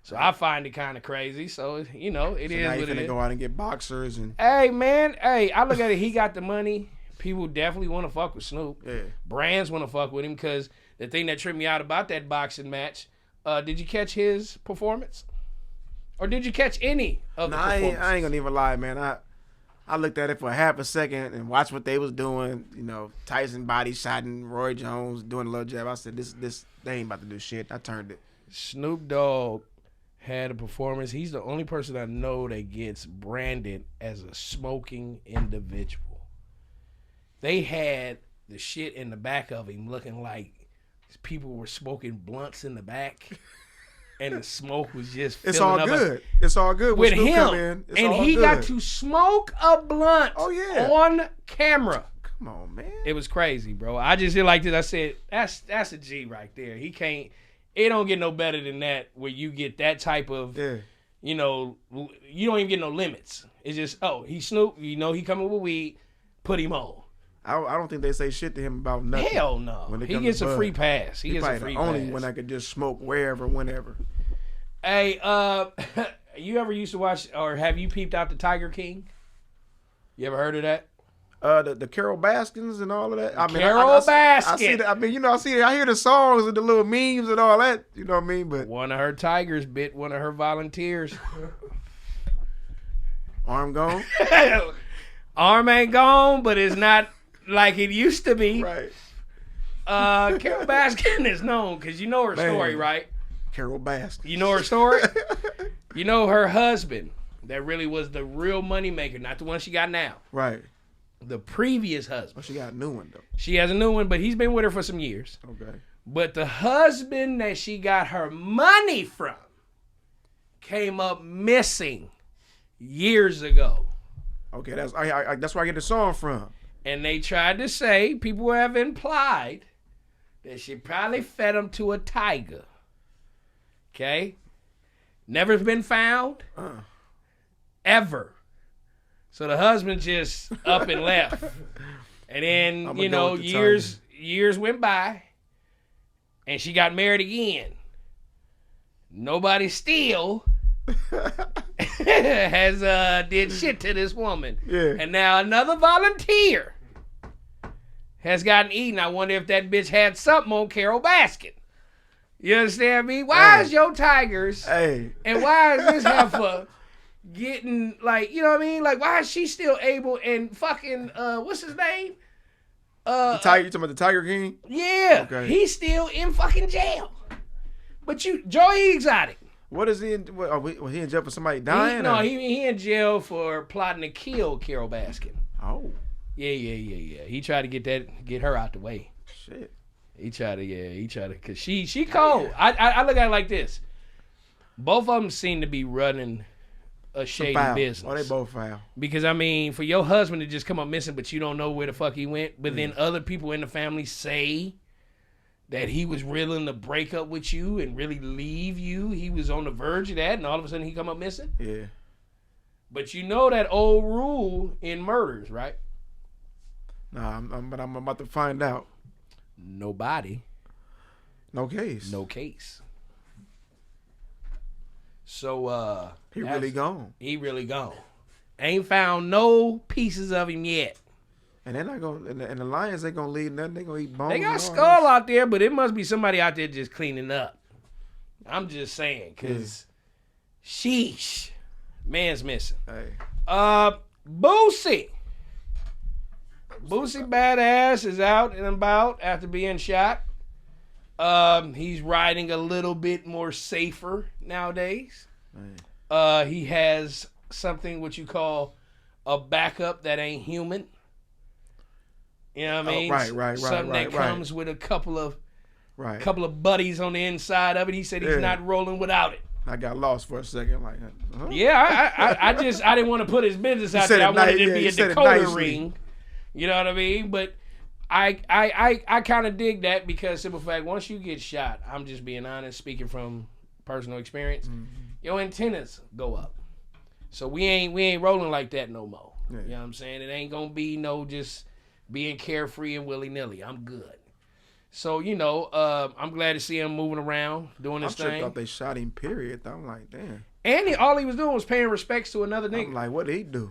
So I find it kind of crazy. So it is now what he's it gonna is. go out and get boxers and. Hey man, I look at it. He got the money. People definitely want to fuck with Snoop. Yeah. Brands want to fuck with him because the thing that tripped me out about that boxing match, Did you catch his performance? Or did you catch any of the performances? I ain't gonna even lie, man. I looked at it for half a second and watched what they was doing. You know, Tyson body shotting, Roy Jones doing a little jab. I said, this they ain't about to do shit. I turned it. Snoop Dogg had a performance. He's the only person I know that gets branded as a smoking individual. They had the shit in the back of him looking like people were smoking blunts in the back. And the smoke was just filling It's all up. good. It's all good With Snoop him. come in. It's And all he good. got to smoke a blunt on camera. Come on, man. It was crazy, bro. I just did like this. I said, that's a G right there. He can't, it don't get no better than that where you get that type of, you know, you don't even get no limits. It's just, oh, he Snoop, you know, he coming with weed, put him on. I don't think they say shit to him about nothing. Hell no. He gets a free pass. He gets a free pass. Only when I could just smoke wherever, whenever. Hey, you ever used to watch or have you peeped out the Tiger King? You ever heard of that? The Carol Baskins and all of that. I mean, Carol Baskin. I see that. I mean, you know, I hear the songs and the little memes and all that. You know what I mean? But one of her tigers bit one of her volunteers. Arm gone. Arm ain't gone, but it's not like it used to be. Right. Carol Baskin is known because you know her story, right? Carol Baskin. You know her story? You know her husband that really was the real money maker, not the one she got now. Right. The previous husband. Well, she got a new one, though. She has a new one, but he's been with her for some years. Okay. But the husband that she got her money from came up missing years ago. Okay, that's where I get the song from. And they tried to say, people have implied that she probably fed him to a tiger. Okay? Never been found. Ever. So the husband just up and left. And then, you know, years went by. And she got married again. Nobody still has did shit to this woman. Yeah. And now another volunteer has gotten eaten. I wonder if that bitch had something on Carol Baskin. You understand me? Why is your tigers and why is this heifer getting, like, you know what I mean? Like, why is she still able and fucking what's his name? The tiger, you talking about the Tiger King? Yeah. Okay. He's still in fucking jail. But Joey Exotic. What is he in? Was he in jail for somebody dying? He in jail for plotting to kill Carol Baskin. Oh. Yeah. He tried to get her out the way. Shit. He tried to, cause she cold. I look at it like this. Both of them seem to be running a shady business. Oh, they both foul. Because I mean, for your husband to just come up missing, but you don't know where the fuck he went, but then other people in the family say that he was willing to break up with you and really leave you. He was on the verge of that, and all of a sudden he come up missing. Yeah. But you know that old rule in murders, right? Nah, but I'm about to find out. No body. No case. No case. So he really gone. He really gone. Ain't found no pieces of him yet. And they're not gonna. And the Lions ain't gonna leave nothing. They gonna eat bones. They got Skull out there, but it must be somebody out there just cleaning up. I'm just saying, cause sheesh, man's missing. Hey. Boosie Badass is out and about after being shot. He's riding a little bit more safer nowadays. He has something what you call a backup that ain't human. You know what I mean? Right. Something that comes with a couple of buddies on the inside of it. He said he's not rolling without it. I got lost for a second. Like, yeah, I didn't want to put his business out there. I wanted it to be a Dakota ring. You know what I mean? But I kind of dig that because simple fact, once you get shot, I'm just being honest, speaking from personal experience, your antennas go up. So we ain't rolling like that no more. Yeah. You know what I'm saying? It ain't gonna be no just being carefree and willy-nilly. I'm good. So, you know, I'm glad to see him moving around, doing his thing. I thought they shot him, period. I'm like, damn. And all he was doing was paying respects to another nigga. I'm like, what did he do?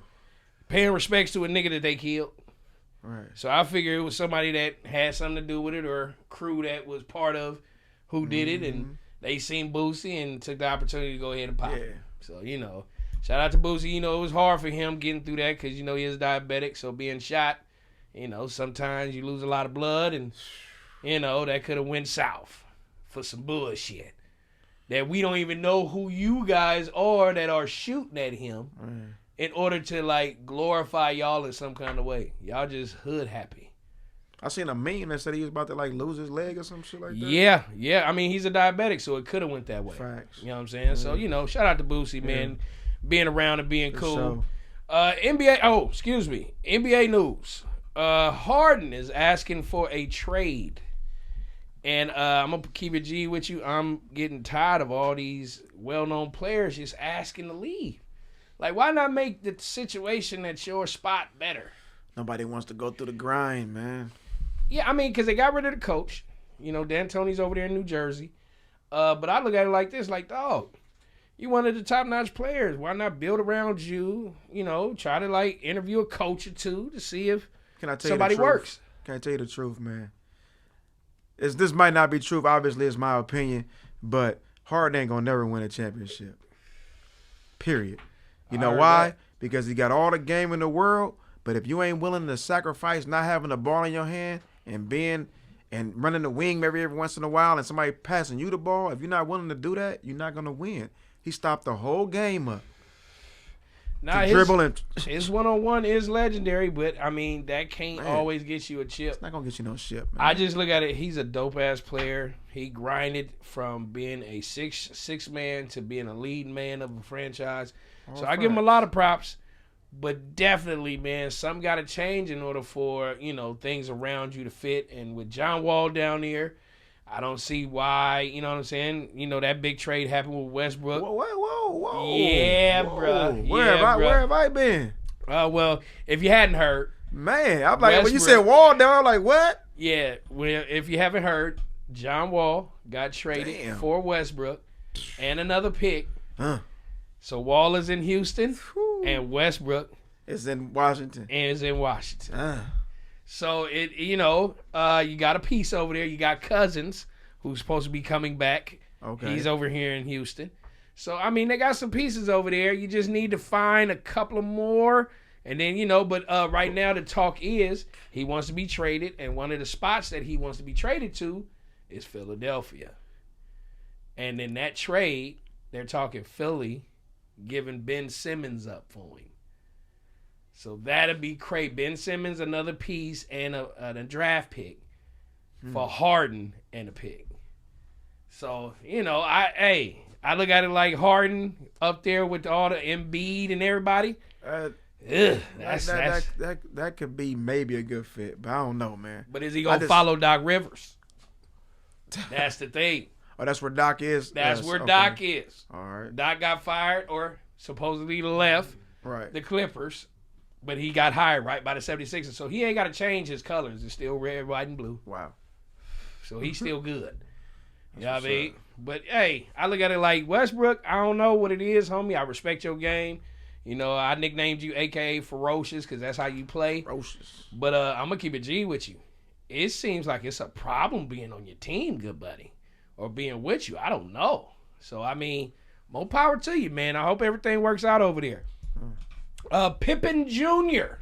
Paying respects to a nigga that they killed. Right. So I figure it was somebody that had something to do with it or crew that was part of who did it. And they seen Boosie and took the opportunity to go ahead and pop Yeah. him. So, shout out to Boosie. It was hard for him getting through that because, he is diabetic. So being shot, sometimes you lose a lot of blood and, that could have went south for some bullshit. That we don't even know who you guys are that are shooting at him in order to, glorify y'all in some kind of way. Y'all just hood happy. I seen a meme that said he was about to, lose his leg or some shit like that. Yeah. I mean, he's a diabetic, so it could have went that way. Facts. You know what I'm saying? So, shout out to Boosie, man. Being around and being cool. NBA news. Harden is asking for a trade. And I'm going to keep it G with you. I'm getting tired of all these well-known players just asking to leave. Why not make the situation at your spot better? Nobody wants to go through the grind, man. Yeah, I mean, because they got rid of the coach. D'Antoni's over there in New Jersey. But I look at it like this, dog, you one of the top-notch players. Why not build around you, try to, interview a coach or two to see if somebody works. Can I tell you the truth, man? This might not be true. Obviously, it's my opinion. But Harden ain't going to never win a championship. Period. You know why? Because he got all the game in the world. But if you ain't willing to sacrifice not having the ball in your hand and running the wing every once in a while and somebody passing you the ball, if you're not willing to do that, you're not going to win. He stopped the whole game up. Now his one-on-one is legendary, but I mean that can't always get you a chip. It's not gonna get you no chip, man. I just look at it. He's a dope-ass player. He grinded from being a six man to being a lead man of a franchise. So I give him a lot of props. But definitely, man, something got to change in order for things around you to fit. And with John Wall down there, I don't see why, you know what I'm saying? That big trade happened with Westbrook. Whoa. Yeah, bro. Where have I been? Well, if you hadn't heard. Man, I'm like, when you said Wall down, I'm like, what? Yeah, well, if you haven't heard, John Wall got traded for Westbrook and another pick. So Wall is in Houston and Westbrook is in Washington. So you got a piece over there. You got Cousins, who's supposed to be coming back. Okay. He's over here in Houston. So I mean, they got some pieces over there. You just need to find a couple of more, and then but right now the talk is he wants to be traded, and one of the spots that he wants to be traded to is Philadelphia. And in that trade, they're talking Philly giving Ben Simmons up for him. So that'd be great. Ben Simmons, another piece, and a draft pick for Harden and a pick. So, I look at it like Harden up there with all the Embiid and everybody. That could be maybe a good fit, but I don't know, man. But is he going to follow Doc Rivers? That's the thing. Oh, that's where Doc is? That's where Doc is. All right. Doc got fired or supposedly left the Clippers, but he got hired right by the 76ers. So he ain't got to change his colors. It's still red, white, and blue. Wow. So he's still good. You know what I mean? But, hey, I look at it like Westbrook, I don't know what it is, homie. I respect your game. I nicknamed you a.k.a. Ferocious because that's how you play. Ferocious. But I'm going to keep it G with you. It seems like it's a problem being on your team, good buddy. Or being with you. I don't know. So, I mean, more power to you, man. I hope everything works out over there. Pippen Jr.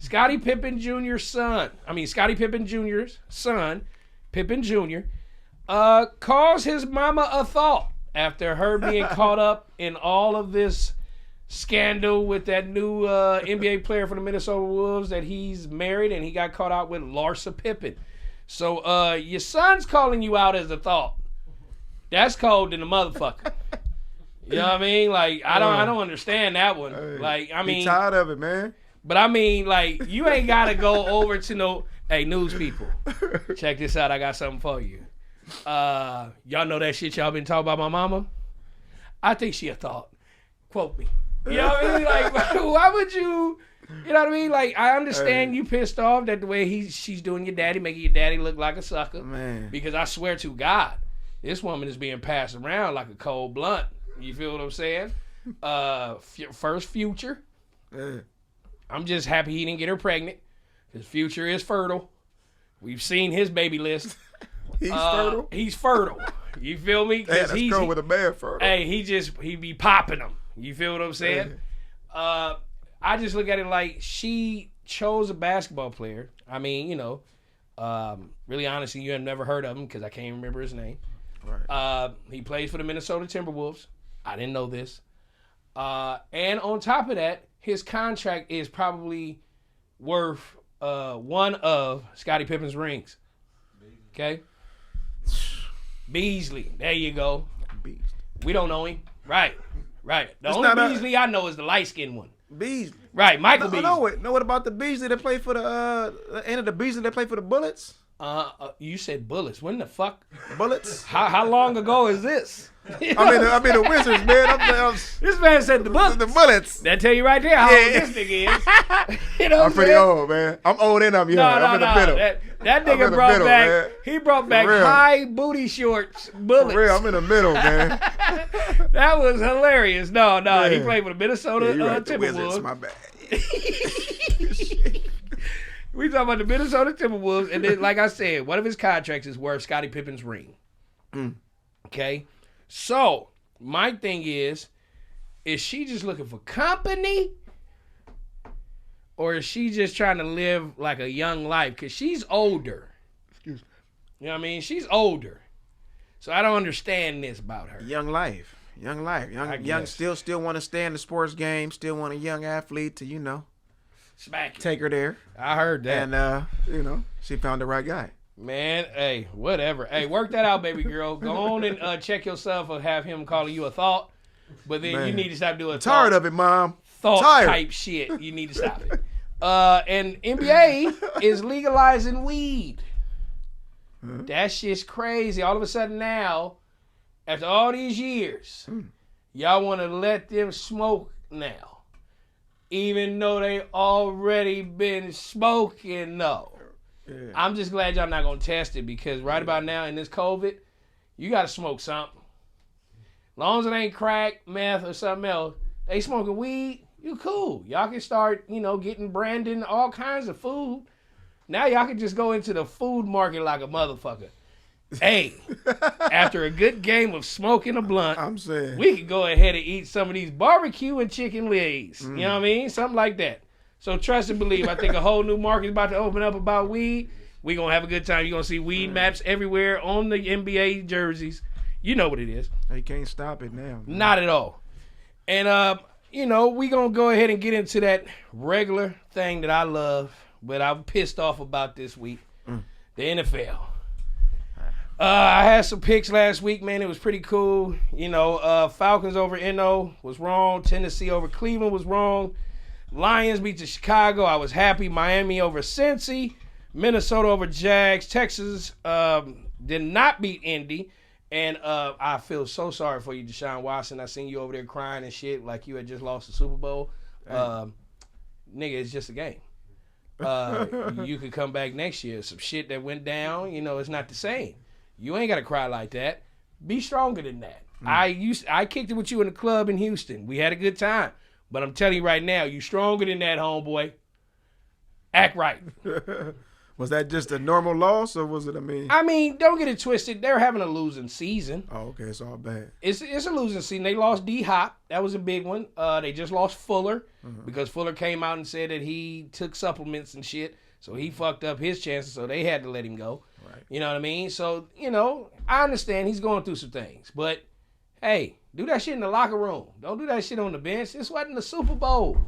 Scottie Pippen Jr.'s son. Scottie Pippen Jr.'s son, Pippen Jr., calls his mama a thought after her being caught up in all of this scandal with that new NBA player for the Minnesota Wolves that he's married and he got caught out with Larsa Pippen. So, your son's calling you out as a thought. That's cold than a motherfucker. You know what I mean? I don't understand that one. Hey, tired of it, man. But you ain't gotta go over to no. Hey, news people, check this out. I got something for you. Y'all know that shit y'all been talking about my mama? I think she a thought. Quote me. You know what I mean? Why would you? You know what I mean? I understand you pissed off that the way she's doing your daddy, making your daddy look like a sucker. Man. Because I swear to God, this woman is being passed around like a cold blunt. You feel what I'm saying? First Future. I'm just happy he didn't get her pregnant. His Future is fertile. We've seen his baby list. He's fertile? He's fertile. You feel me? Hey, let's go with a man for Hey, he be popping them. You feel what I'm saying? I just look at it like she chose a basketball player. I mean, really honestly, you have never heard of him because I can't remember his name. Right. He plays for the Minnesota Timberwolves. I didn't know this. And on top of that, his contract is probably worth one of Scottie Pippen's rings. Okay? Beasley. There you go. Beasley. We don't know him. Right. The It's only not Beasley I know is the light-skinned one. Beasley. Right, Michael Beasley. No, what about the Beasley that played for the Beasley that played for the Bullets? You said Bullets. When the fuck? Bullets? How long ago is this? I mean the Wizards, man. This man said the Bullets. The Bullets. That tell you right there how old this nigga is. You know I'm pretty old, man. I'm old and I'm young. I'm in the middle. That nigga brought back. Man. He brought back high booty shorts Bullets. For real, I'm in the middle, man. That was hilarious. No, Yeah. he played for the Minnesota right, Timberwolves. Wizards, my bad. We talking about the Minnesota Timberwolves, and then, like I said, one of his contracts is worth Scottie Pippen's ring. Okay? So, my thing is she just looking for company? Or is she just trying to live like a young life? Because she's older. Excuse me. You know what I mean? She's older. So, I don't understand this about her. Young life. Still want to stay in the sports game. Still want a young athlete to, Smack it. take her there. I heard that. And, she found the right guy. Man, hey, whatever. Hey, work that out, baby girl. Go on and check yourself or have him calling you a thought. But then you need to stop doing Tired of it, Mom. thought Tired. type shit. You need to stop it. And NBA is legalizing weed. That shit's crazy. All of a sudden now, after all these years, y'all want to let them smoke now. Even though they already been smoking, though. Yeah. I'm just glad y'all not going to test it because right about now in this COVID, you got to smoke something. As long as it ain't crack, meth, or something else, they smoking weed, you cool. Y'all can start, getting branding all kinds of food. Now y'all can just go into the food market like a motherfucker. Hey, after a good game of smoking a blunt, I'm saying we could go ahead and eat some of these barbecue and chicken legs. You know what I mean? Something like that. So trust and believe. I think a whole new market is about to open up about weed. We're going to have a good time. You're going to see weed maps everywhere on the NBA jerseys. You know what it is. they can't stop it now. Man. Not at all. And, we're going to go ahead and get into that regular thing that I love, but I'm pissed off about this week. The NFL. I had some picks last week, man. It was pretty cool. Falcons over NO was wrong. Tennessee over Cleveland was wrong. Lions beat the Chicago. I was happy. Miami over Cincy. Minnesota over Jags. Texas did not beat Indy. And I feel so sorry for you, Deshaun Watson. I seen you over there crying and shit like you had just lost the Super Bowl. Nigga, it's just a game. You could come back next year. Some shit that went down, it's not the same. You ain't got to cry like that. Be stronger than that. I kicked it with you in the club in Houston. We had a good time. But I'm telling you right now, you stronger than that, homeboy. Act right. Was that just a normal loss, or was it? I mean, don't get it twisted. They're having a losing season. Oh, okay, it's all bad. It's a losing season. They lost D-Hop. That was a big one. They just lost Fuller because Fuller came out and said that he took supplements and shit, so he fucked up his chances, so they had to let him go. Right. You know what I mean? So, I understand he's going through some things, but hey, do that shit in the locker room. Don't do that shit on the bench. This wasn't the Super Bowl.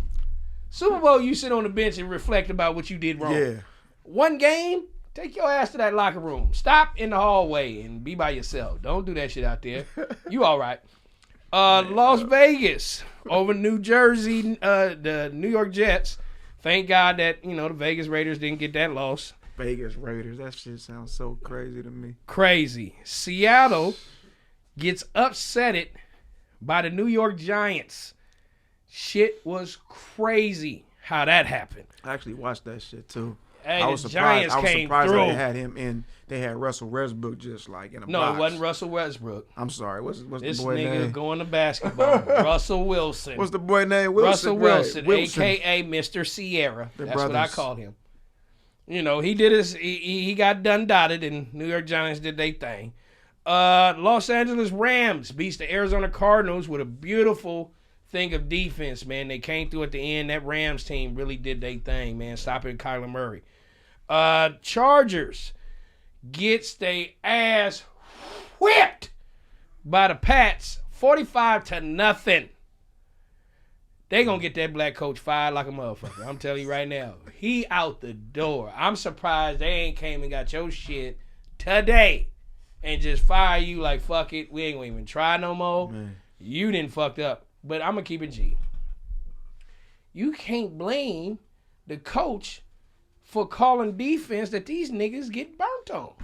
Super Bowl, you sit on the bench and reflect about what you did wrong. Yeah. One game, take your ass to that locker room. Stop in the hallway and be by yourself. Don't do that shit out there. You all right. Las Vegas over New Jersey, the New York Jets. Thank God that, the Vegas Raiders didn't get that loss. Vegas Raiders. That shit sounds so crazy to me. Crazy. Seattle gets upsetted by the New York Giants. Shit was crazy how that happened. I actually watched that shit too. Hey, I was the surprised. Giants came that through. they had him in. They had Russell Westbrook just like in a No, box. it wasn't Russell Westbrook. I'm sorry. What's This the boy nigga name? going to basketball. Russell Wilson. What's the boy name? Wilson. Russell Right. Wilson, a.k.a. Mr. Sierra. They're That's what I brothers. called him. He did his. He got done dotted, and New York Giants did their thing. Los Angeles Rams beats the Arizona Cardinals with a beautiful thing of defense, man. They came through at the end. That Rams team really did their thing, man, stopping Kyler Murray. Chargers gets their ass whipped by the Pats 45-0. They gonna get that black coach fired like a motherfucker. I'm telling you right now. He out the door. I'm surprised they ain't came and got your shit today and just fire you like, fuck it. We ain't gonna even try no more. Man. You didn't fucked up. But I'm gonna keep it G. You can't blame the coach for calling defense that these niggas get burnt on.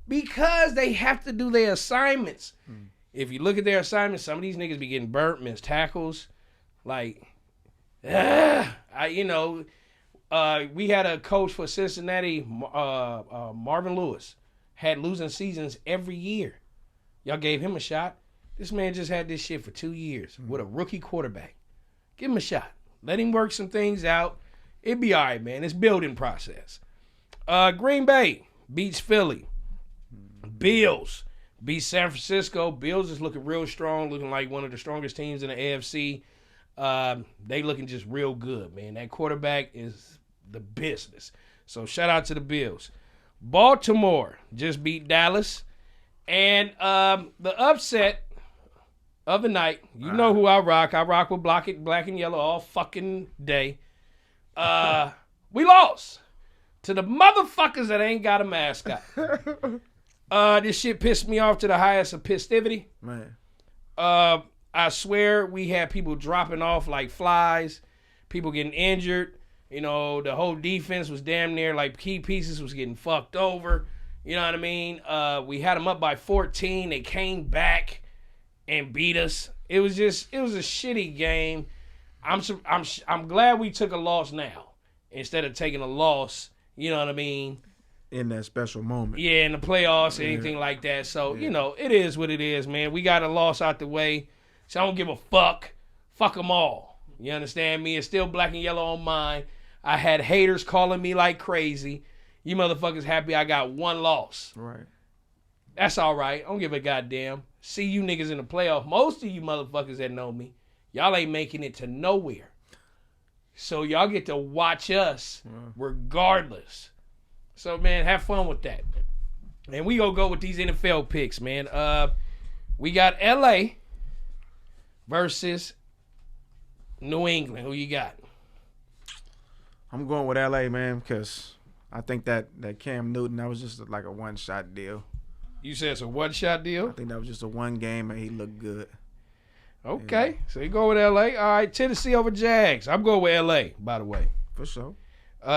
Because they have to do their assignments. If you look at their assignments, some of these niggas be getting burnt, missed tackles. Like, we had a coach for Cincinnati, Marvin Lewis, had losing seasons every year. Y'all gave him a shot. This man just had this shit for 2 years with a rookie quarterback. Give him a shot. Let him work some things out. It'd be all right, man. It's building process. Green Bay beats Philly. Bills beat San Francisco. Bills is looking real strong, looking like one of the strongest teams in the AFC. They looking just real good, man. That quarterback is the business. So shout out to the Bills. Baltimore just beat Dallas. And the upset of the night, you know who I rock. I rock with black and yellow all fucking day. We lost to the motherfuckers that ain't got a mascot. This shit pissed me off to the highest of pistivity. Man. I swear we had people dropping off like flies, people getting injured. You know, the whole defense was damn near like key pieces was getting fucked over. You know what I mean? We had them up by 14. They came back and beat us. It was a shitty game. I'm glad we took a loss now instead of taking a loss. You know what I mean? In that special moment. Yeah, in the playoffs, anything like that. So, it is what it is, man. We got a loss out the way. So I don't give a fuck. Fuck them all. You understand me? It's still black and yellow on mine. I had haters calling me like crazy. You motherfuckers happy I got one loss. Right. That's all right. I don't give a goddamn. See you niggas in the playoff. Most of you motherfuckers that know me, y'all ain't making it to nowhere. So y'all get to watch us regardless. So, man, have fun with that. And we gonna go with these NFL picks, man. We got L.A. versus New England. Who you got? I'm going with L.A., man, because I think that Cam Newton, that was just like a one-shot deal. You said it's a one-shot deal? I think that was just a one game, and he looked good. Okay, so you go with L.A. All right, Tennessee over Jags. I'm going with L.A., by the way. For sure.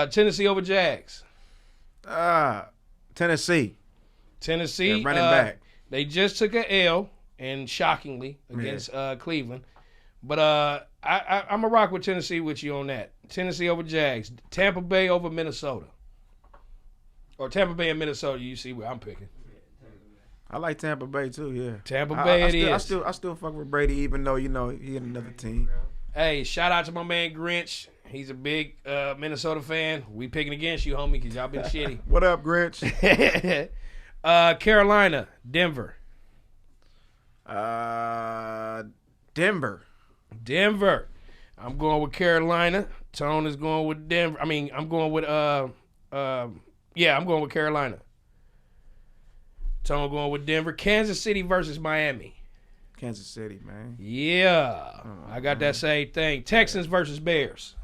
Tennessee over Jags. Tennessee. Tennessee. Running back. They just took an L, and shockingly, against Cleveland. But I'm going to rock with Tennessee with you on that. Tennessee over Jags. Tampa Bay over Minnesota. Or Tampa Bay and Minnesota, you see where I'm picking. I like Tampa Bay too, yeah. Tampa Bay I still fuck with Brady, even though, he in another team. Hey, shout out to my man Grinch. He's a big Minnesota fan. We picking against you, homie, because y'all been shitty. What up, Grinch? Carolina, Denver. Denver. I'm going with Carolina. Tone is going with Denver. I'm going with I'm going with Carolina. Tone going with Denver. Kansas City versus Miami. Kansas City, man. Yeah. I got that same thing. Texans versus Bears.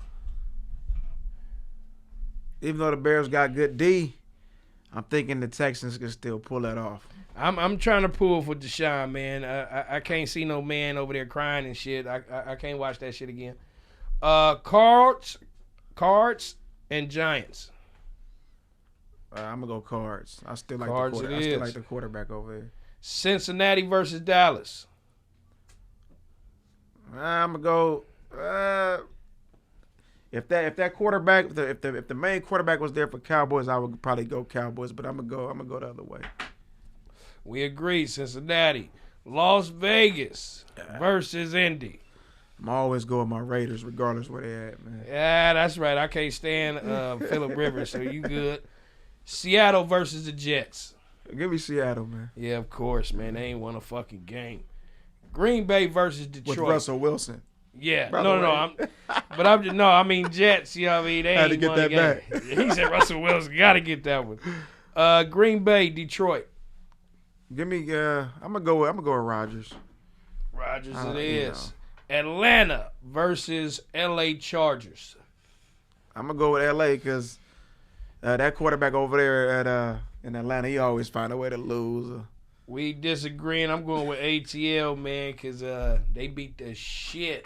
Even though the Bears got good D, I'm thinking the Texans can still pull that off. I'm trying to pull for Deshaun, man. I can't see no man over there crying and shit. I can't watch that shit again. Cards and Giants. I'm gonna go Cards. I still like Cards the quarterback. I still like the quarterback over there. Cincinnati versus Dallas. I'm gonna go. If that quarterback, if the main quarterback was there for Cowboys, I would probably go Cowboys. But I'm gonna go the other way. We agree. Cincinnati, Las Vegas versus Indy. I'm always going my Raiders, regardless where they at, man. Yeah, that's right. I can't stand Phillip Rivers, so you good. Seattle versus the Jets. Give me Seattle, man. Yeah, of course, man. They ain't won a fucking game. Green Bay versus Detroit. With Russell Wilson. Yeah, By no. I mean Jets. You know what I mean? They Had to ain't get won a that game. He said Russell Wilson. Got to get that one. Green Bay, Detroit. Give me. I'm gonna go with Rodgers. Rodgers it is. Atlanta versus L.A. Chargers. I'm gonna go with L.A. because that quarterback over there in Atlanta, he always find a way to lose. We disagreeing. I'm going with ATL, man, because they beat the shit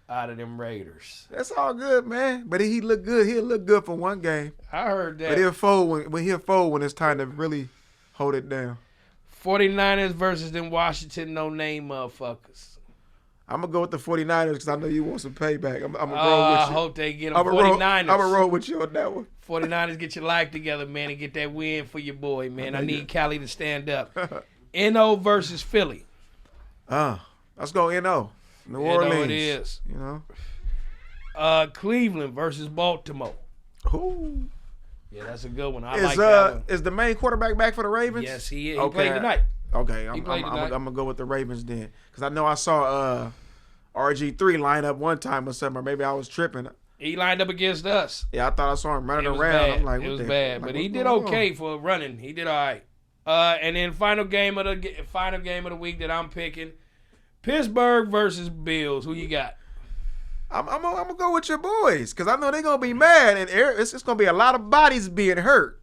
out of them Raiders. That's all good, man. But he look good. He'll look good for one game. I heard that. But he'll fold when it's time to really hold it down. 49ers versus them Washington no-name motherfuckers. I'm going to go with the 49ers because I know you want some payback. I'm going to roll with you. I hope they get them 49ers. I'm going to roll with you on that one. 49ers, get your life together, man, and get that win for your boy, man. I need Cali to stand up. N.O. versus Philly. Let's go N.O. New Orleans. N.O. it is. You know? Cleveland versus Baltimore. Ooh. Yeah, that's a good one. I like that one. Is the main quarterback back for the Ravens? Yes, he is. He played tonight. Okay, I'm going to go with the Ravens then. Because I know I saw RG3 line up one time or something, or maybe I was tripping. He lined up against us. Yeah, I thought I saw him running around. Bad. I'm like, it was bad, but he did okay for running. He did all right. And then final game of the week that I'm picking, Pittsburgh versus Bills. Who you got? I'm gonna go with your boys because I know they're gonna be mad, and it's gonna be a lot of bodies being hurt.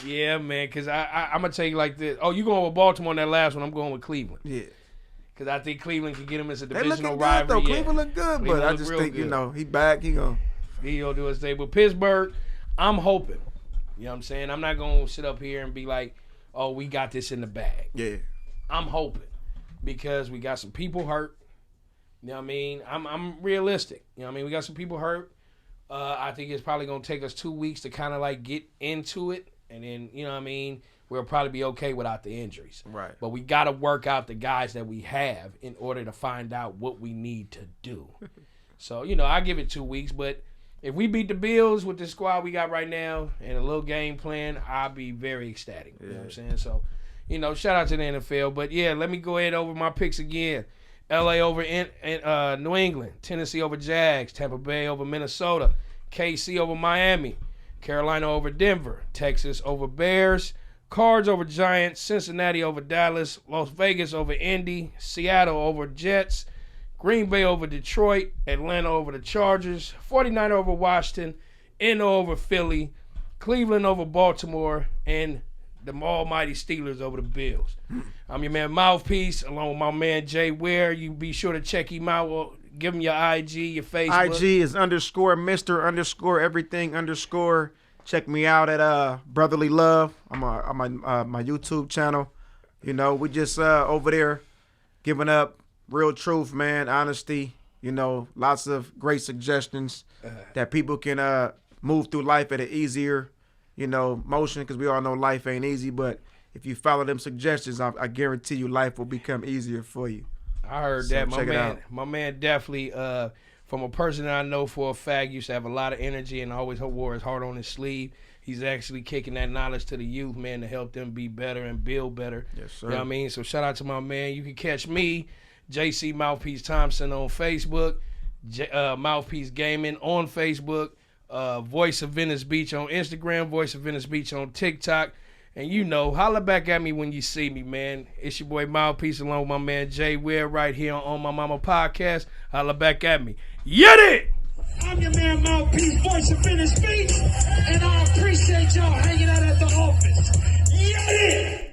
Yeah, man. Because I'm gonna tell you like this. Oh, you going with Baltimore on that last one? I'm going with Cleveland. Yeah. Because I think Cleveland can get him as a They divisional looking good rival. though. Cleveland look good, Cleveland but I look just real think good. he back. He gonna do his thing. But Pittsburgh, I'm hoping. You know what I'm saying? I'm not gonna sit up here and be like, oh, we got this in the bag. Yeah. I'm hoping because we got some people hurt. You know what I mean? I'm realistic. You know what I mean? We got some people hurt. I think it's probably gonna take us 2 weeks to kind of like get into it, and then you know what I mean. We'll probably be okay without the injuries. Right. But we got to work out the guys that we have in order to find out what we need to do. So, you know, I give it 2 weeks. But if we beat the Bills with the squad we got right now and a little game plan, I'll be very ecstatic. You know what I'm saying? So, you know, shout out to the NFL. But, yeah, let me go ahead over my picks again. L.A. over New England. Tennessee over Jags. Tampa Bay over Minnesota. KC over Miami. Carolina over Denver. Texas over Bears. Cards over Giants, Cincinnati over Dallas, Las Vegas over Indy, Seattle over Jets, Green Bay over Detroit, Atlanta over the Chargers, 49 over Washington, N.O. over Philly, Cleveland over Baltimore, and the almighty Steelers over the Bills. I'm your man Mouthpiece, along with my man Jay Ware. You be sure to check him out. Well, give him your IG, your Facebook. IG is _Mr_everything_. Check me out at Brotherly Love on my YouTube channel. You know, we just over there giving up real truth, man, honesty. You know, lots of great suggestions that people can move through life at an easier, you know, motion. Because we all know life ain't easy, but if you follow them suggestions, I guarantee you life will become easier for you. I heard that. My man definitely. From a person that I know for a fact used to have a lot of energy and always wore his heart on his sleeve. He's actually kicking that knowledge to the youth, man, to help them be better and build better. Yes, sir. You know what I mean? So shout out to my man. You can catch me, JC Mouthpiece Thompson on Facebook, Mouthpiece Gaming on Facebook, Voice of Venice Beach on Instagram, Voice of Venice Beach on TikTok. And you know, holla back at me when you see me, man. It's your boy Mouthpiece along with my man Jay Ware right here on OMM Podcast. Holla back at me. Get it! I'm your man Mouthpiece, Voice of Venice Beach, and I appreciate y'all hanging out at the office. Get it!